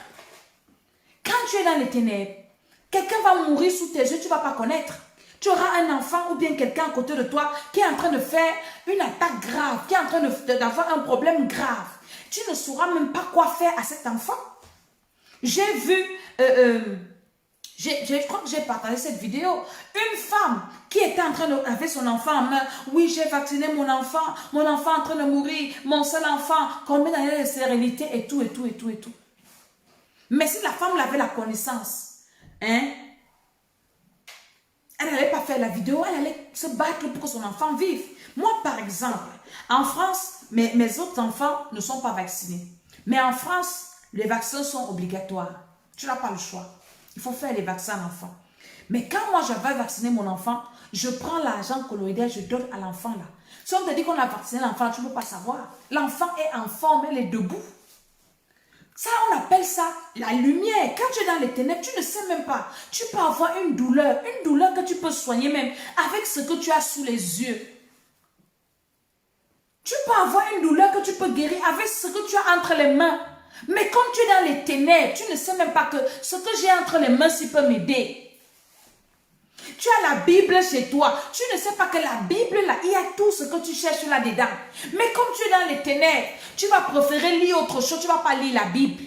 Quand tu es dans les ténèbres, quelqu'un va mourir sous tes yeux, tu ne vas pas connaître. Tu auras un enfant ou bien quelqu'un à côté de toi qui est en train de faire une attaque grave, qui est en train d'avoir un problème grave. Tu ne sauras même pas quoi faire à cet enfant. J'ai vu... je crois que j'ai partagé cette vidéo. Une femme qui était en train de avec son enfant en main. Oui, j'ai vacciné mon enfant en train de mourir, mon seul enfant, combien d'années de stérilité et tout. Mais si la femme avait la connaissance, hein, elle n'allait pas faire la vidéo, elle allait se battre pour que son enfant vive. Moi, par exemple, en France, mes autres enfants ne sont pas vaccinés. Mais en France, les vaccins sont obligatoires. Tu n'as pas le choix. Il faut faire les vaccins à l'enfant. Mais quand moi, j'avais vacciné mon enfant, je prends l'argent colloïdal, je donne à l'enfant là. Si on te dit qu'on a vacciné l'enfant, tu ne peux pas savoir. L'enfant est en forme, elle est debout. Ça, on appelle ça la lumière. Quand tu es dans les ténèbres, tu ne sais même pas. Tu peux avoir une douleur que tu peux soigner même avec ce que tu as sous les yeux. Tu peux avoir une douleur que tu peux guérir avec ce que tu as entre les mains. Mais comme tu es dans les ténèbres, tu ne sais même pas que ce que j'ai entre les mains, ça peut m'aider. Tu as la Bible chez toi. Tu ne sais pas que la Bible, là, il y a tout ce que tu cherches là-dedans. Mais comme tu es dans les ténèbres, tu vas préférer lire autre chose. Tu ne vas pas lire la Bible.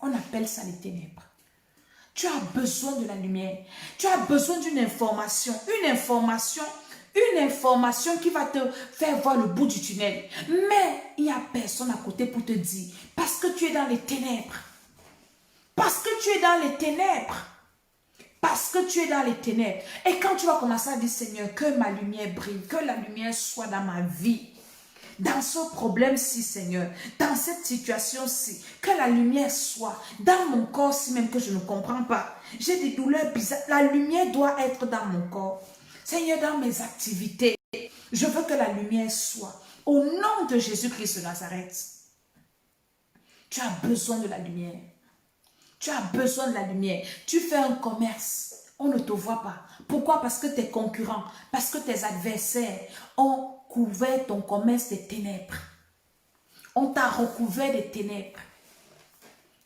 On appelle ça les ténèbres. Tu as besoin de la lumière. Tu as besoin d'une information. Une information qui va te faire voir le bout du tunnel. Mais il n'y a personne à côté pour te dire. Parce que tu es dans les ténèbres. Parce que tu es dans les ténèbres. Parce que tu es dans les ténèbres. Et quand tu vas commencer à dire, Seigneur, que ma lumière brille, que la lumière soit dans ma vie. Dans ce problème-ci, Seigneur, dans cette situation-ci, que la lumière soit dans mon corps, si même que je ne comprends pas. J'ai des douleurs bizarres. La lumière doit être dans mon corps. Seigneur, dans mes activités, je veux que la lumière soit. Au nom de Jésus-Christ de Nazareth, tu as besoin de la lumière. Tu as besoin de la lumière. Tu fais un commerce. On ne te voit pas. Pourquoi? Parce que tes concurrents, parce que tes adversaires ont couvert ton commerce des ténèbres. On t'a recouvert des ténèbres.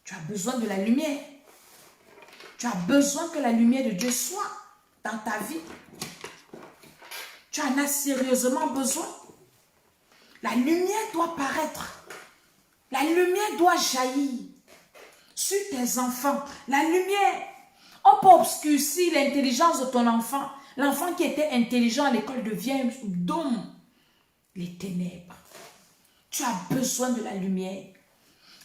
Tu as besoin de la lumière. Tu as besoin que la lumière de Dieu soit dans ta vie. Tu en as sérieusement besoin. La lumière doit paraître. La lumière doit jaillir sur tes enfants. La lumière. On peut obscurcir l'intelligence de ton enfant. L'enfant qui était intelligent à l'école devient d'homme. Les ténèbres. Tu as besoin de la lumière.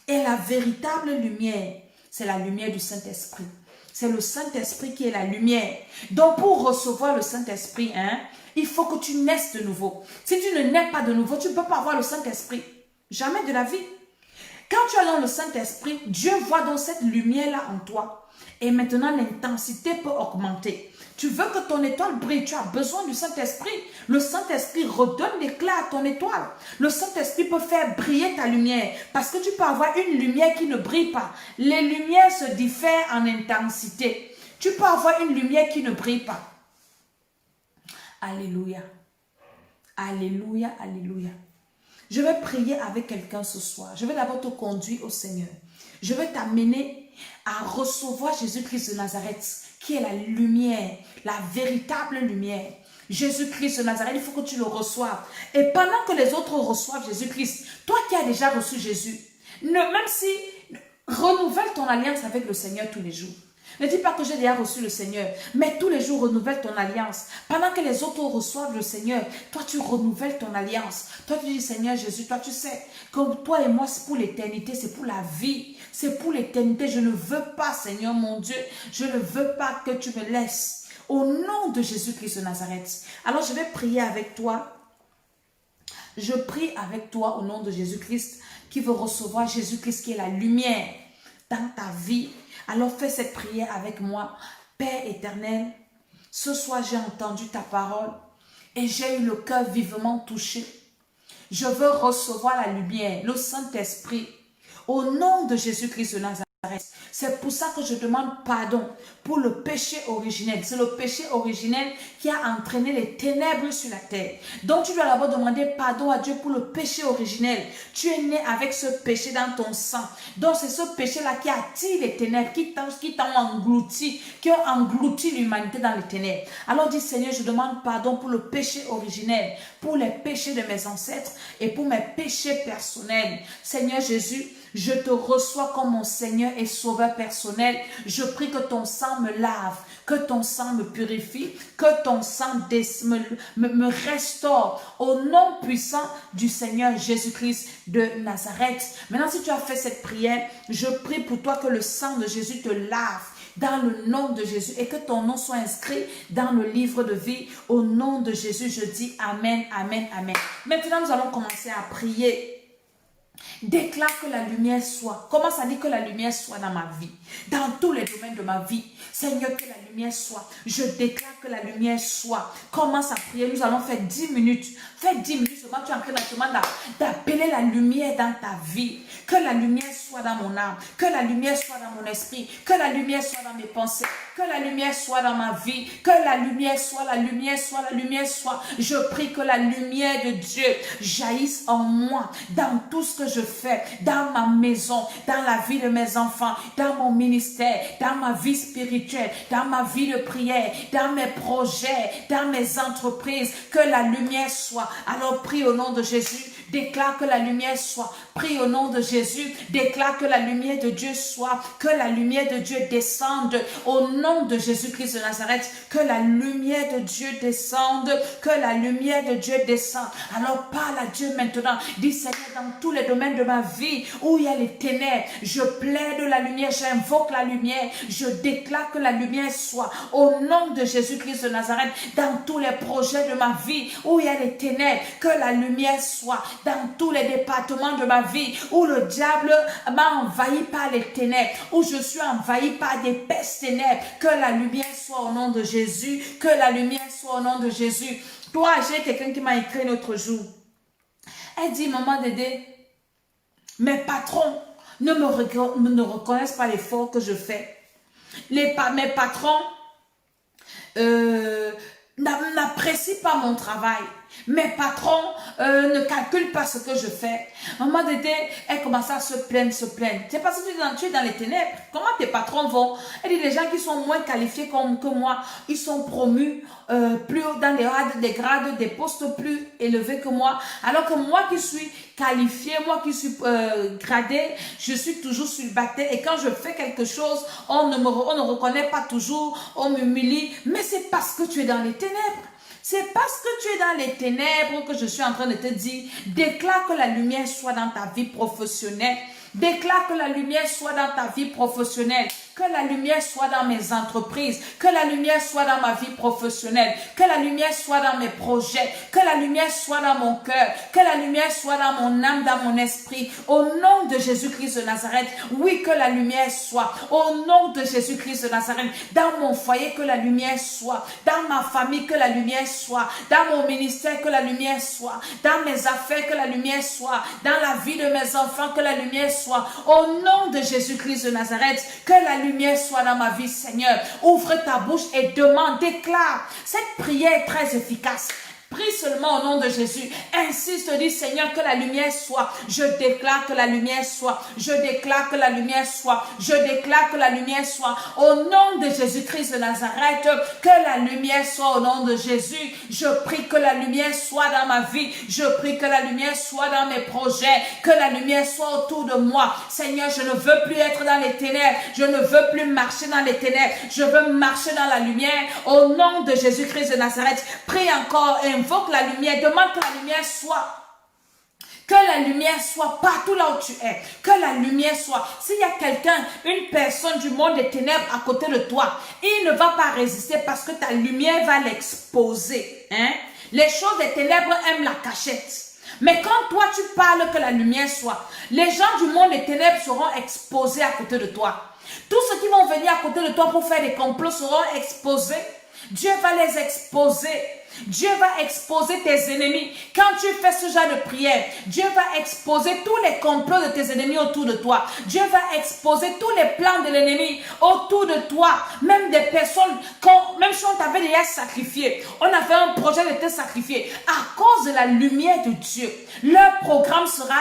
Et la véritable lumière, c'est la lumière du Saint-Esprit. C'est le Saint-Esprit qui est la lumière. Donc pour recevoir le Saint-Esprit, il faut que tu naisses de nouveau. Si tu ne nais pas de nouveau, tu ne peux pas avoir le Saint-Esprit. Jamais de la vie. Quand tu as dans le Saint-Esprit, Dieu voit dans cette lumière-là en toi. Et maintenant, l'intensité peut augmenter. Tu veux que ton étoile brille, tu as besoin du Saint-Esprit. Le Saint-Esprit redonne l'éclat à ton étoile. Le Saint-Esprit peut faire briller ta lumière. Parce que tu peux avoir une lumière qui ne brille pas. Les lumières se diffèrent en intensité. Tu peux avoir une lumière qui ne brille pas. Alléluia. Alléluia, alléluia. Je vais prier avec quelqu'un ce soir. Je vais d'abord te conduire au Seigneur. Je vais t'amener à recevoir Jésus-Christ de Nazareth, qui est la lumière, la véritable lumière. Jésus-Christ de Nazareth, il faut que tu le reçoives. Et pendant que les autres reçoivent Jésus-Christ, toi qui as déjà reçu Jésus, même si, renouvelle ton alliance avec le Seigneur tous les jours. Ne dis pas que j'ai déjà reçu le Seigneur, mais tous les jours renouvelle ton alliance. Pendant que les autres reçoivent le Seigneur, toi tu renouvelles ton alliance. Toi tu dis, Seigneur Jésus, toi tu sais, comme toi et moi c'est pour l'éternité, c'est pour la vie, c'est pour l'éternité. Je ne veux pas, Seigneur mon Dieu, je ne veux pas que tu me laisses. Au nom de Jésus-Christ de Nazareth. Alors je vais prier avec toi. Je prie avec toi au nom de Jésus-Christ qui veut recevoir Jésus-Christ qui est la lumière dans ta vie. Alors fais cette prière avec moi. Père éternel, ce soir j'ai entendu ta parole et j'ai eu le cœur vivement touché. Je veux recevoir la lumière, le Saint-Esprit, au nom de Jésus-Christ de Nazareth. C'est pour ça que je demande pardon pour le péché originel. C'est le péché originel qui a entraîné les ténèbres sur la terre. Donc tu dois d'abord demander pardon à Dieu pour le péché originel. Tu es né avec ce péché dans ton sang. Donc c'est ce péché-là qui attire les ténèbres, qui t'ont englouti, qui ont englouti l'humanité dans les ténèbres. Alors dis Seigneur, je demande pardon pour le péché originel, pour les péchés de mes ancêtres et pour mes péchés personnels. Seigneur Jésus, je te reçois comme mon Seigneur et Sauveur personnel. Je prie que ton sang me lave, que ton sang me purifie, que ton sang me restaure au nom puissant du Seigneur Jésus-Christ de Nazareth. Maintenant, si tu as fait cette prière, je prie pour toi que le sang de Jésus te lave dans le nom de Jésus et que ton nom soit inscrit dans le livre de vie. Au nom de Jésus, je dis Amen, Amen, Amen. Maintenant, nous allons commencer à prier. Déclare que la lumière soit. Commence à dire que la lumière soit dans ma vie. Dans tous les domaines de ma vie. Seigneur, que la lumière soit. Je déclare que la lumière soit. Commence à prier. Nous allons faire 10 minutes. Fais 10 minutes seulement. Tu es en train de demander d'appeler qu'il y ait la lumière dans ta vie. Que la lumière soit dans mon âme, que la lumière soit dans mon esprit, que la lumière soit dans mes pensées, que la lumière soit dans ma vie, que la lumière soit, la lumière soit, la lumière soit. Je prie que la lumière de Dieu jaillisse en moi, dans tout ce que je fais, dans ma maison, dans la vie de mes enfants, dans mon ministère, dans ma vie spirituelle, dans ma vie de prière, dans mes projets, dans mes entreprises, que la lumière soit. Alors prie au nom de Jésus. Déclare que la lumière soit. Prie au nom de Jésus. Déclare que la lumière de Dieu soit. Que la lumière de Dieu descende. Au nom de Jésus-Christ de Nazareth. Que la lumière de Dieu descende. Que la lumière de Dieu descende. Alors parle à Dieu maintenant. Dis Seigneur, dans tous les domaines de ma vie où il y a les ténèbres, je plaide la lumière. J'invoque la lumière. Je déclare que la lumière soit. Au nom de Jésus-Christ de Nazareth. Dans tous les projets de ma vie où il y a les ténèbres, que la lumière soit. Dans tous les départements de ma vie où le diable m'a envahi par les ténèbres, où je suis envahi par des pestes ténèbres, que la lumière soit au nom de Jésus, que la lumière soit au nom de Jésus. Toi, j'ai quelqu'un qui m'a écrit l'autre jour. Elle dit, maman Dédé, mes patrons ne reconnaissent pas l'effort que je fais. Mes patrons n'apprécient pas mon travail. Mes patrons ne calculent pas ce que je fais. Maman Dédé, elle commence à se plaindre. C'est parce que tu es dans les ténèbres. Comment tes patrons vont? Elle dit, les gens qui sont moins qualifiés que moi, ils sont promus plus haut dans des grades, des postes plus élevés que moi. Alors que moi qui suis qualifiée, moi qui suis gradée, je suis toujours célibataire. Et quand je fais quelque chose, on ne reconnaît pas toujours, on m'humilie. Mais c'est parce que tu es dans les ténèbres. C'est parce que tu es dans les ténèbres que je suis en train de te dire, déclare que la lumière soit dans ta vie professionnelle. Déclare que la lumière soit dans ta vie professionnelle. Que la lumière soit dans mes entreprises. Que la lumière soit dans ma vie professionnelle. Que la lumière soit dans mes projets. Que la lumière soit dans mon cœur. Que la lumière soit dans mon âme, dans mon esprit. Au nom de Jésus-Christ de Nazareth. Oui, que la lumière soit. Au nom de Jésus-Christ de Nazareth. Dans mon foyer, que la lumière soit. Dans ma famille, que la lumière soit. Dans mon ministère, que la lumière soit. Dans mes affaires, que la lumière soit. Dans la vie de mes enfants, que la lumière soit. Au nom de Jésus-Christ de Nazareth. Que la lumière soit dans ma vie, Seigneur. Ouvre ta bouche et demande, déclare. Cette prière est très efficace. Prie seulement au nom de Jésus. Insiste, dis Seigneur, que la lumière soit. Je déclare que la lumière soit. Je déclare que la lumière soit. Je déclare que la lumière soit. Au nom de Jésus-Christ de Nazareth, que la lumière soit au nom de Jésus. Je prie que la lumière soit dans ma vie. Je prie que la lumière soit dans mes projets. Que la lumière soit autour de moi. Seigneur, je ne veux plus être dans les ténèbres. Je ne veux plus marcher dans les ténèbres. Je veux marcher dans la lumière. Au nom de Jésus-Christ de Nazareth, prie encore et invoque la lumière, demande que la lumière soit. Que la lumière soit partout là où tu es. Que la lumière soit. S'il y a quelqu'un, une personne du monde des ténèbres à côté de toi, il ne va pas résister parce que ta lumière va l'exposer. Hein? Les choses des ténèbres aiment la cachette. Mais quand toi tu parles que la lumière soit, les gens du monde des ténèbres seront exposés à côté de toi. Tous ceux qui vont venir à côté de toi pour faire des complots seront exposés. Dieu va les exposer. Dieu va exposer tes ennemis. Quand tu fais ce genre de prière, Dieu va exposer tous les complots de tes ennemis autour de toi. Dieu va exposer tous les plans de l'ennemi autour de toi. Même des personnes, même si on t'avait déjà sacrifié, on avait un projet de te sacrifier, à cause de la lumière de Dieu, leur programme sera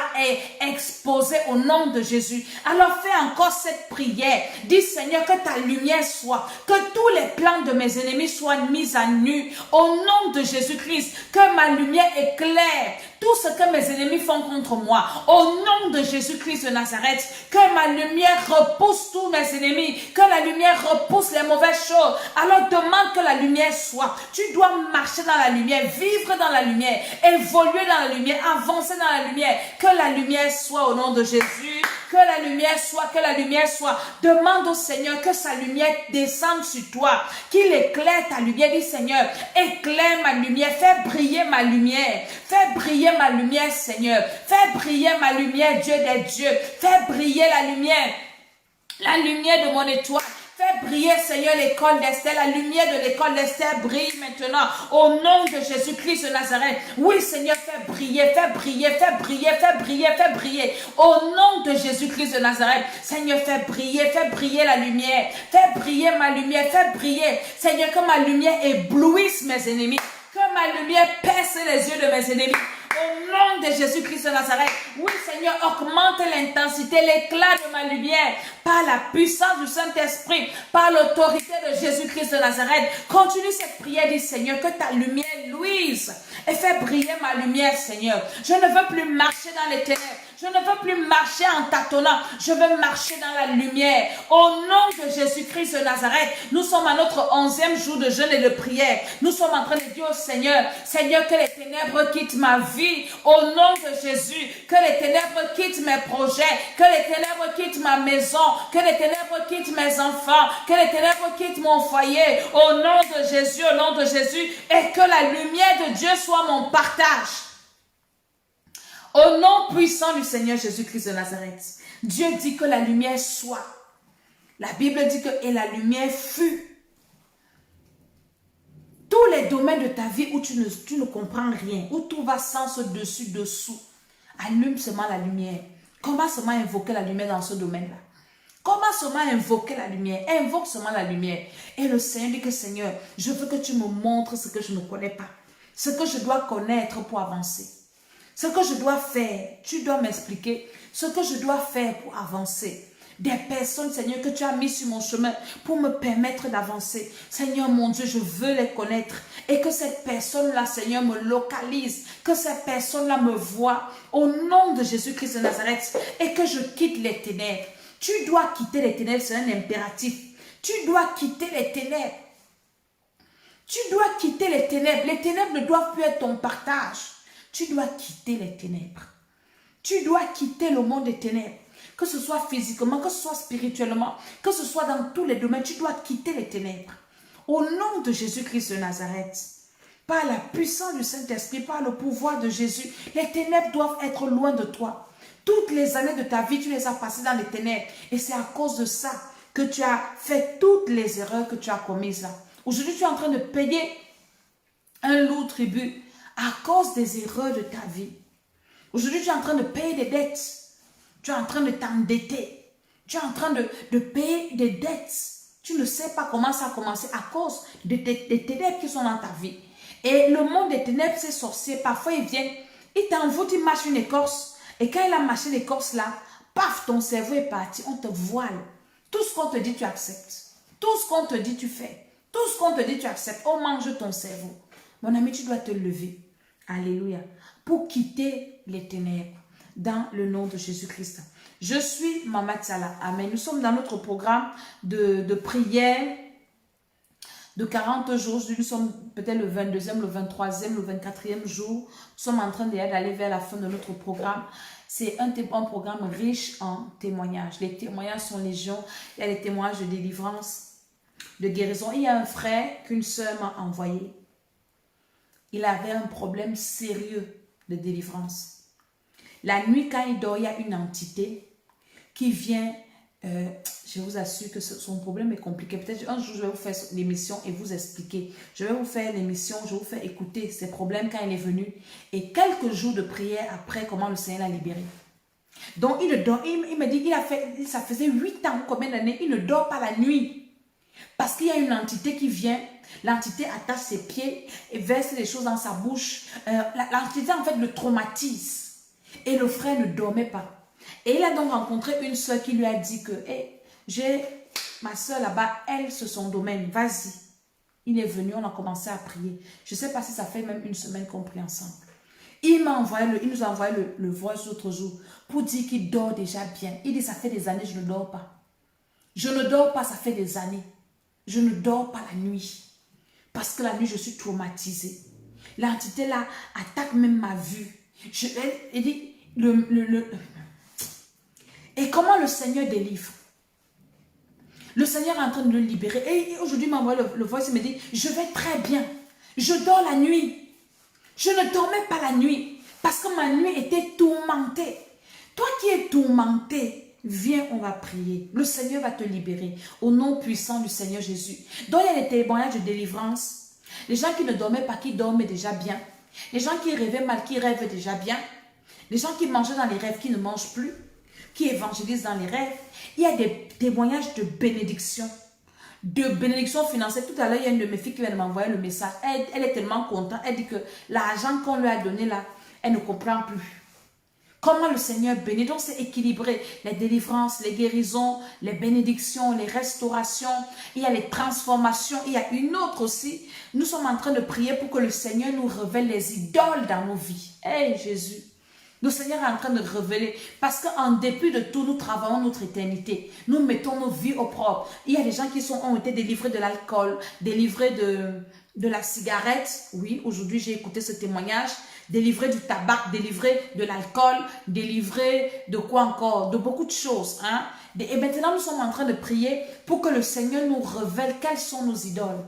exposé au nom de Jésus. Alors fais encore cette prière. Dis Seigneur, que ta lumière soit, que tous les plans de mes ennemis soient mis à nu au nom de Jésus-Christ, que ma lumière éclaire tout ce que mes ennemis font contre moi. Au nom de Jésus-Christ de Nazareth, que ma lumière repousse tous mes ennemis, que la lumière repousse les mauvaises choses. Alors demande que la lumière soit. Tu dois marcher dans la lumière, vivre dans la lumière, évoluer dans la lumière, avancer dans la lumière. Que la lumière soit au nom de Jésus. Que la lumière soit, que la lumière soit. Demande au Seigneur que sa lumière descende sur toi, qu'il éclaire ta lumière. Dis Seigneur, éclaire ma lumière, fais briller ma lumière, fais briller ma lumière Seigneur, fais briller ma lumière Dieu des dieux, fais briller la lumière de mon étoile. Fais briller, Seigneur, l'école d'Esther. La lumière de l'école d'Esther brille maintenant. Au nom de Jésus-Christ de Nazareth. Oui, Seigneur, fais briller, fais briller, fais briller, fais briller, fais briller. Au nom de Jésus-Christ de Nazareth. Seigneur, fais briller la lumière. Fais briller ma lumière, fais briller. Seigneur, que ma lumière éblouisse mes ennemis. Que ma lumière perce les yeux de mes ennemis. Au nom de Jésus-Christ de Nazareth. Oui, Seigneur, augmente l'intensité, l'éclat de ma lumière par la puissance du Saint-Esprit, par l'autorité de Jésus-Christ de Nazareth. Continue cette prière, dis Seigneur, que ta lumière luise et fais briller ma lumière, Seigneur. Je ne veux plus marcher dans les ténèbres. Je ne veux plus marcher en tâtonnant. Je veux marcher dans la lumière. Au nom de Jésus-Christ de Nazareth, nous sommes à notre 11e jour de jeûne et de prière. Nous sommes en train de dire au Seigneur, Seigneur, que les ténèbres quittent ma vie. Au nom de Jésus, que les ténèbres quittent mes projets. Que les ténèbres quittent ma maison. Que les ténèbres quittent mes enfants. Que les ténèbres quittent mon foyer. Au nom de Jésus, au nom de Jésus. Et que la lumière de Dieu soit mon partage. Au nom puissant du Seigneur Jésus-Christ de Nazareth, Dieu dit que la lumière soit. La Bible dit que et la lumière fut. Tous les domaines de ta vie où tu ne comprends rien, où tout va sans dessus, dessous, allume seulement la lumière. Comment seulement invoquer la lumière dans ce domaine-là? Comment seulement invoquer la lumière? Invoque seulement la lumière. Et le Seigneur dit que Seigneur, je veux que tu me montres ce que je ne connais pas. Ce que je dois connaître pour avancer. Ce que je dois faire, tu dois m'expliquer ce que je dois faire pour avancer. Des personnes, Seigneur, que tu as mis sur mon chemin pour me permettre d'avancer. Seigneur, mon Dieu, je veux les connaître. Et que cette personne-là, Seigneur, me localise. Que cette personne-là me voie au nom de Jésus-Christ de Nazareth. Et que je quitte les ténèbres. Tu dois quitter les ténèbres, c'est un impératif. Tu dois quitter les ténèbres. Tu dois quitter les ténèbres. Les ténèbres ne doivent plus être ton partage. Tu dois quitter les ténèbres. Tu dois quitter le monde des ténèbres. Que ce soit physiquement, que ce soit spirituellement, que ce soit dans tous les domaines, tu dois quitter les ténèbres. Au nom de Jésus-Christ de Nazareth, par la puissance du Saint-Esprit, par le pouvoir de Jésus, les ténèbres doivent être loin de toi. Toutes les années de ta vie, tu les as passées dans les ténèbres. Et c'est à cause de ça que tu as fait toutes les erreurs que tu as commises là. Aujourd'hui, tu es en train de payer un lourd tribut à cause des erreurs de ta vie. Aujourd'hui, tu es en train de payer des dettes. Tu es en train de t'endetter. Tu es en train de payer des dettes. Tu ne sais pas comment ça a commencé à cause des ténèbres qui sont dans ta vie. Et le monde des ténèbres, c'est sorcier. Parfois, ils viennent, ils t'envoûtent, ils mâchent une écorce. Et quand il a mâché l'écorce là, paf, ton cerveau est parti. On te voile. Tout ce qu'on te dit, tu acceptes. Tout ce qu'on te dit, tu fais. Tout ce qu'on te dit, tu acceptes. On mange ton cerveau. Mon ami, tu dois te lever. Alléluia. Pour quitter les ténèbres. Dans le nom de Jésus-Christ. Je suis Maman Salah. Amen. Nous sommes dans notre programme de prière de 40 jours. Nous sommes peut-être le 22e, le 23e, le 24e jour. Nous sommes en train d'aller vers la fin de notre programme. C'est un programme riche en témoignages. Les témoignages sont légion. Il y a les témoignages de délivrance, de guérison. Il y a un frère qu'une sœur m'a envoyé. Il avait un problème sérieux de délivrance. La nuit, quand il dort, il y a une entité qui vient, je vous assure que son problème est compliqué. Peut-être un jour, je vais vous faire l'émission et vous expliquer. Je vais vous faire l'émission, je vais vous faire écouter ses problèmes quand il est venu. Et quelques jours de prière après, comment le Seigneur l'a libéré. Donc, il dort. Il me dit, ça faisait 8 ans ou combien d'années, il ne dort pas la nuit. Parce qu'il y a une entité qui vient, l'entité attache ses pieds et verse des choses dans sa bouche. L'entité, en fait, le traumatise. Et le frère ne dormait pas. Et il a donc rencontré une soeur qui lui a dit que hey, j'ai ma soeur là-bas, elle, c'est son domaine, vas-y. Il est venu, on a commencé à prier. Je ne sais pas si ça fait même une semaine qu'on prie ensemble. Il nous a envoyé le voice l'autre jour pour dire qu'il dort déjà bien. Il dit, ça fait des années, je ne dors pas. Je ne dors pas, ça fait des années. Je ne dors pas la nuit. Parce que la nuit, je suis traumatisée. L'entité là attaque même ma vue. Il dit, et comment le Seigneur délivre? Le Seigneur est en train de le libérer. Et aujourd'hui, il m'a envoyé le voice, il me dit, je vais très bien. Je dors la nuit. Je ne dormais pas la nuit. Parce que ma nuit était tourmentée. Toi qui es tourmenté, viens, on va prier. Le Seigneur va te libérer au nom puissant du Seigneur Jésus. Donc, il y a des témoignages de délivrance. Les gens qui ne dormaient pas, qui dorment déjà bien. Les gens qui rêvaient mal, qui rêvent déjà bien. Les gens qui mangeaient dans les rêves, qui ne mangent plus. Qui évangélisent dans les rêves. Il y a des témoignages de bénédiction. De bénédiction financière. Tout à l'heure, il y a une de mes filles qui vient de m'envoyer le message. Elle est tellement contente. Elle dit que l'argent qu'on lui a donné là, elle ne comprend plus. Comment le Seigneur bénit. Donc c'est équilibré. Les délivrances, les guérisons, les bénédictions, les restaurations. Il y a les transformations. Il y a une autre aussi. Nous sommes en train de prier pour que le Seigneur nous révèle les idoles dans nos vies. Hey Jésus. Le Seigneur est en train de révéler. Parce qu'en dépit de tout, nous travaillons notre éternité. Nous mettons nos vies au propre. Il y a des gens qui ont été délivrés de l'alcool, délivrés de la cigarette. Oui, aujourd'hui j'ai écouté ce témoignage. Délivré du tabac, délivré de l'alcool, délivré de quoi encore? De beaucoup de choses. Hein? Et maintenant, nous sommes en train de prier pour que le Seigneur nous révèle quelles sont nos idoles.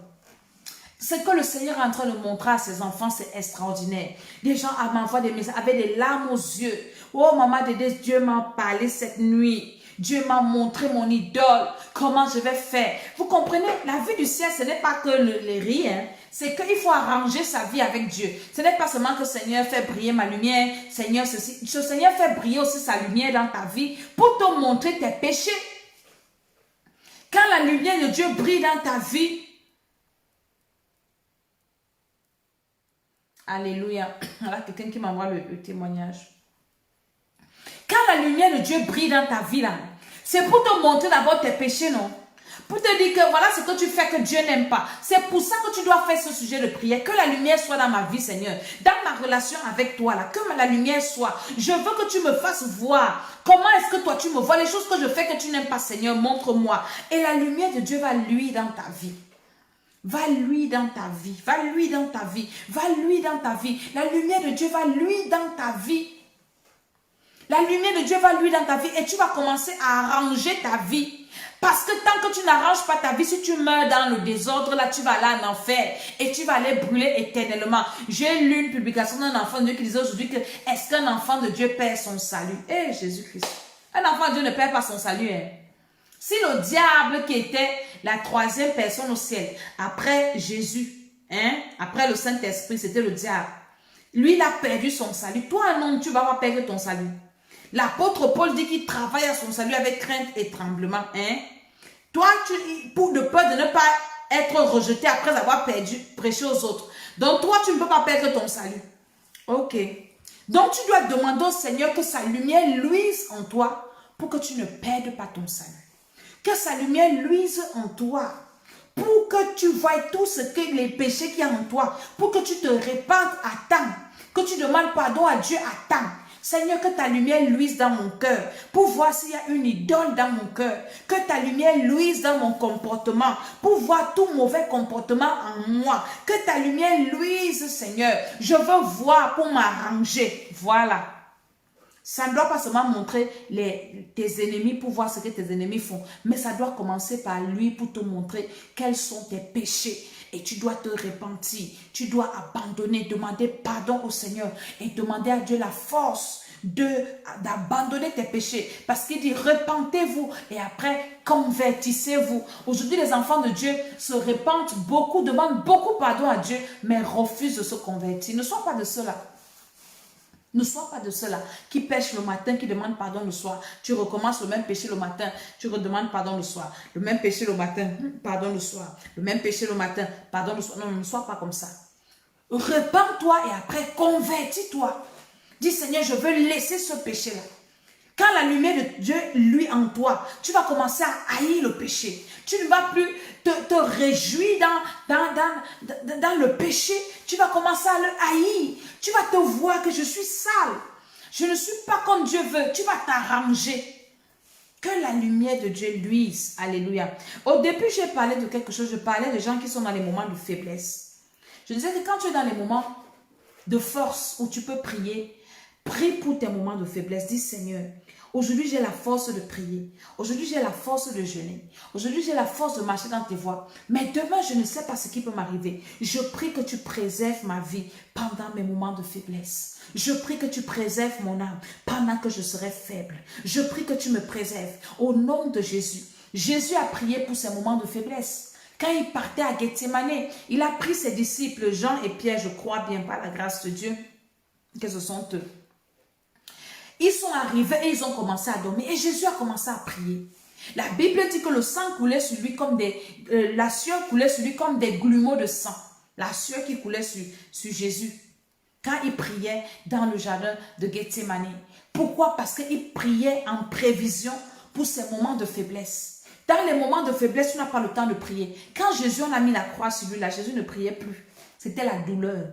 Ce que le Seigneur est en train de montrer à ses enfants, c'est extraordinaire. Des gens m'envoient des messages avec des larmes aux yeux. Oh, maman Dédé, Dieu m'a parlé cette nuit. Dieu m'a montré mon idole. Comment je vais faire? Vous comprenez? La vie du ciel, ce n'est pas que les rires. Hein? C'est qu'il faut arranger sa vie avec Dieu. Ce n'est pas seulement que Seigneur fait briller ma lumière. Seigneur, ceci. Ce Seigneur fait briller aussi sa lumière dans ta vie pour te montrer tes péchés. Quand la lumière de Dieu brille dans ta vie, alléluia. Voilà quelqu'un qui m'envoie le témoignage. Quand la lumière de Dieu brille dans ta vie, là, c'est pour te montrer d'abord tes péchés, non? Pour te dire que voilà ce que tu fais que Dieu n'aime pas. C'est pour ça que tu dois faire ce sujet de prière. Que la lumière soit dans ma vie, Seigneur. Dans ma relation avec toi, là. Que la lumière soit. Je veux que tu me fasses voir. Comment est-ce que toi tu me vois? Les choses que je fais que tu n'aimes pas, Seigneur, montre-moi. Et la lumière de Dieu va luire dans ta vie. Va lui dans ta vie. Va lui dans ta vie. Va lui dans ta vie. La lumière de Dieu va lui dans ta vie. La lumière de Dieu va lui dans ta vie et tu vas commencer à arranger ta vie. Parce que tant que tu n'arranges pas ta vie, si tu meurs dans le désordre, là, tu vas aller en enfer et tu vas aller brûler éternellement. J'ai lu une publication d'un enfant de Dieu qui disait aujourd'hui que est-ce qu'un enfant de Dieu perd son salut? Eh, Jésus-Christ. Un enfant de Dieu ne perd pas son salut. Hein. Si le diable qui était la troisième personne au ciel, après Jésus, hein, après le Saint-Esprit, c'était le diable. Lui, il a perdu son salut. Toi, un homme, tu vas pas perdre ton salut. L'apôtre Paul dit qu'il travaille à son salut avec crainte et tremblement. Hein? Toi, pour de peur de ne pas être rejeté après avoir prêché aux autres. Donc, toi, tu ne peux pas perdre ton salut. Ok. Donc, tu dois demander au Seigneur que sa lumière luise en toi pour que tu ne perdes pas ton salut. Que sa lumière luise en toi pour que tu voies tout ce que les péchés qu'il y a en toi. Pour que tu te répandes à temps. Que tu demandes pardon à Dieu à temps. Seigneur, que ta lumière luise dans mon cœur pour voir s'il y a une idole dans mon cœur. Que ta lumière luise dans mon comportement pour voir tout mauvais comportement en moi. Que ta lumière luise, Seigneur. Je veux voir pour m'arranger. Voilà. Ça ne doit pas seulement montrer tes ennemis pour voir ce que tes ennemis font. Mais ça doit commencer par lui pour te montrer quels sont tes péchés. Et tu dois te repentir, tu dois abandonner, demander pardon au Seigneur et demander à Dieu la force d'abandonner tes péchés. Parce qu'il dit, repentez-vous et après, convertissez-vous. Aujourd'hui, les enfants de Dieu se repentent beaucoup, demandent beaucoup pardon à Dieu, mais refusent de se convertir. Ne sois pas de ceux-là. Ne sois pas de ceux-là qui pêchent le matin, qui demandent pardon le soir. Tu recommences le même péché le matin, tu redemandes pardon le soir. Le même péché le matin, pardon le soir. Le même péché le matin, pardon le soir. Non, ne sois pas comme ça. Repends-toi et après convertis-toi. Dis Seigneur, je veux laisser ce péché-là. Quand la lumière de Dieu luit en toi, tu vas commencer à haïr le péché. Tu ne vas plus te réjouir dans le péché. Tu vas commencer à le haïr. Tu vas te voir que je suis sale. Je ne suis pas comme Dieu veut. Tu vas t'arranger. Que la lumière de Dieu luise. Alléluia. Au début, j'ai parlé de quelque chose. Je parlais de gens qui sont dans les moments de faiblesse. Je disais que quand tu es dans les moments de force où tu peux prier, prie pour tes moments de faiblesse. Dis Seigneur, Aujourd'hui, j'ai la force de prier. Aujourd'hui, j'ai la force de jeûner. Aujourd'hui, j'ai la force de marcher dans tes voies. Mais demain, je ne sais pas ce qui peut m'arriver. Je prie que tu préserves ma vie pendant mes moments de faiblesse. Je prie que tu préserves mon âme pendant que je serai faible. Je prie que tu me préserves au nom de Jésus. Jésus a prié pour ses moments de faiblesse. Quand il partait à Gethsémane, il a pris ses disciples, Jean et Pierre, je crois bien par la grâce de Dieu, que ce sont eux. Ils sont arrivés et ils ont commencé à dormir. Et Jésus a commencé à prier. La Bible dit que le sang coulait sur lui comme la sueur coulait sur lui comme des grumeaux de sang. La sueur qui coulait sur Jésus. Quand il priait dans le jardin de Gethsémane. Pourquoi? Parce qu'il priait en prévision pour ces moments de faiblesse. Dans les moments de faiblesse, tu n'as pas le temps de prier. Quand Jésus, on a mis la croix sur lui, là, Jésus ne priait plus. C'était la douleur.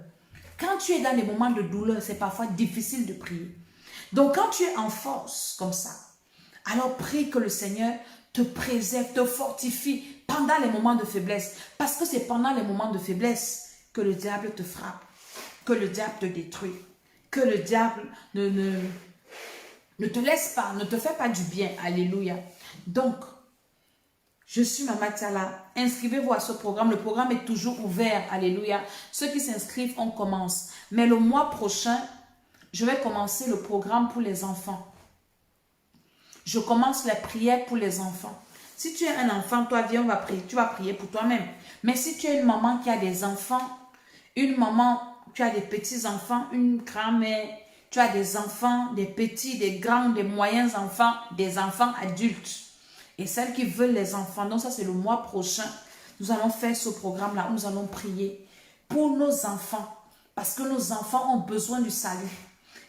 Quand tu es dans des moments de douleur, c'est parfois difficile de prier. Donc, quand tu es en force comme ça, alors prie que le Seigneur te préserve, te fortifie pendant les moments de faiblesse. Parce que c'est pendant les moments de faiblesse que le diable te frappe, que le diable te détruit, que le diable ne te laisse pas, ne te fait pas du bien. Alléluia. Donc, je suis Maman Tiala. Inscrivez-vous à ce programme. Le programme est toujours ouvert. Alléluia. Ceux qui s'inscrivent, on commence. Mais le mois prochain, je vais commencer le programme pour les enfants. Je commence les prières pour les enfants. Si tu es un enfant, toi, viens, on va prier. Tu vas prier pour toi-même. Mais si tu es une maman qui a des enfants, une maman, tu as des petits-enfants, une grand-mère, tu as des enfants, des petits, des grands, des moyens enfants, des enfants adultes. Et celles qui veulent les enfants, donc ça c'est le mois prochain, nous allons faire ce programme-là, nous allons prier pour nos enfants. Parce que nos enfants ont besoin du salut.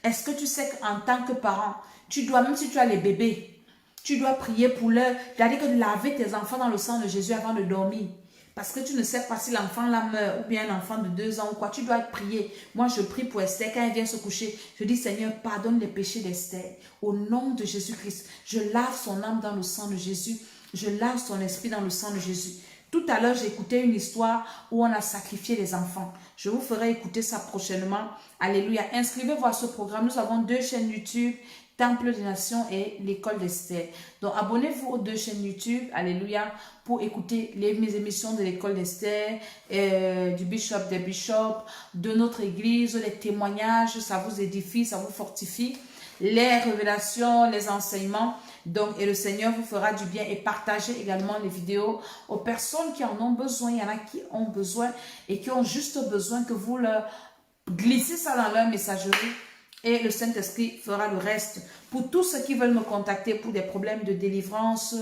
Est-ce que tu sais qu'en tant que parent, tu dois, même si tu as les bébés, tu dois prier pour leur, c'est-à-dire que laver tes enfants dans le sang de Jésus avant de dormir. Parce que tu ne sais pas si l'enfant là meurt ou bien un enfant de 2 ans ou quoi. Tu dois prier. Moi, je prie pour Esther. Quand elle vient se coucher, je dis Seigneur, pardonne les péchés d'Esther. Au nom de Jésus-Christ, je lave son âme dans le sang de Jésus. Je lave son esprit dans le sang de Jésus. Tout à l'heure, j'ai écouté une histoire où on a sacrifié les enfants. Je vous ferai écouter ça prochainement. Alléluia. Inscrivez-vous à ce programme. Nous avons 2 chaînes YouTube, Temple des Nations et l'École d'Esther. Donc, abonnez-vous aux 2 chaînes YouTube. Alléluia. Pour écouter mes émissions de l'École d'Esther, du Bishop des Bishops, de notre église, les témoignages. Ça vous édifie, ça vous fortifie. Les révélations, les enseignements. Donc, et le Seigneur vous fera du bien et partagez également les vidéos aux personnes qui en ont besoin. Il y en a qui ont besoin et qui ont juste besoin que vous leur glissez ça dans leur messagerie et le Saint-Esprit fera le reste. Pour tous ceux qui veulent me contacter pour des problèmes de délivrance,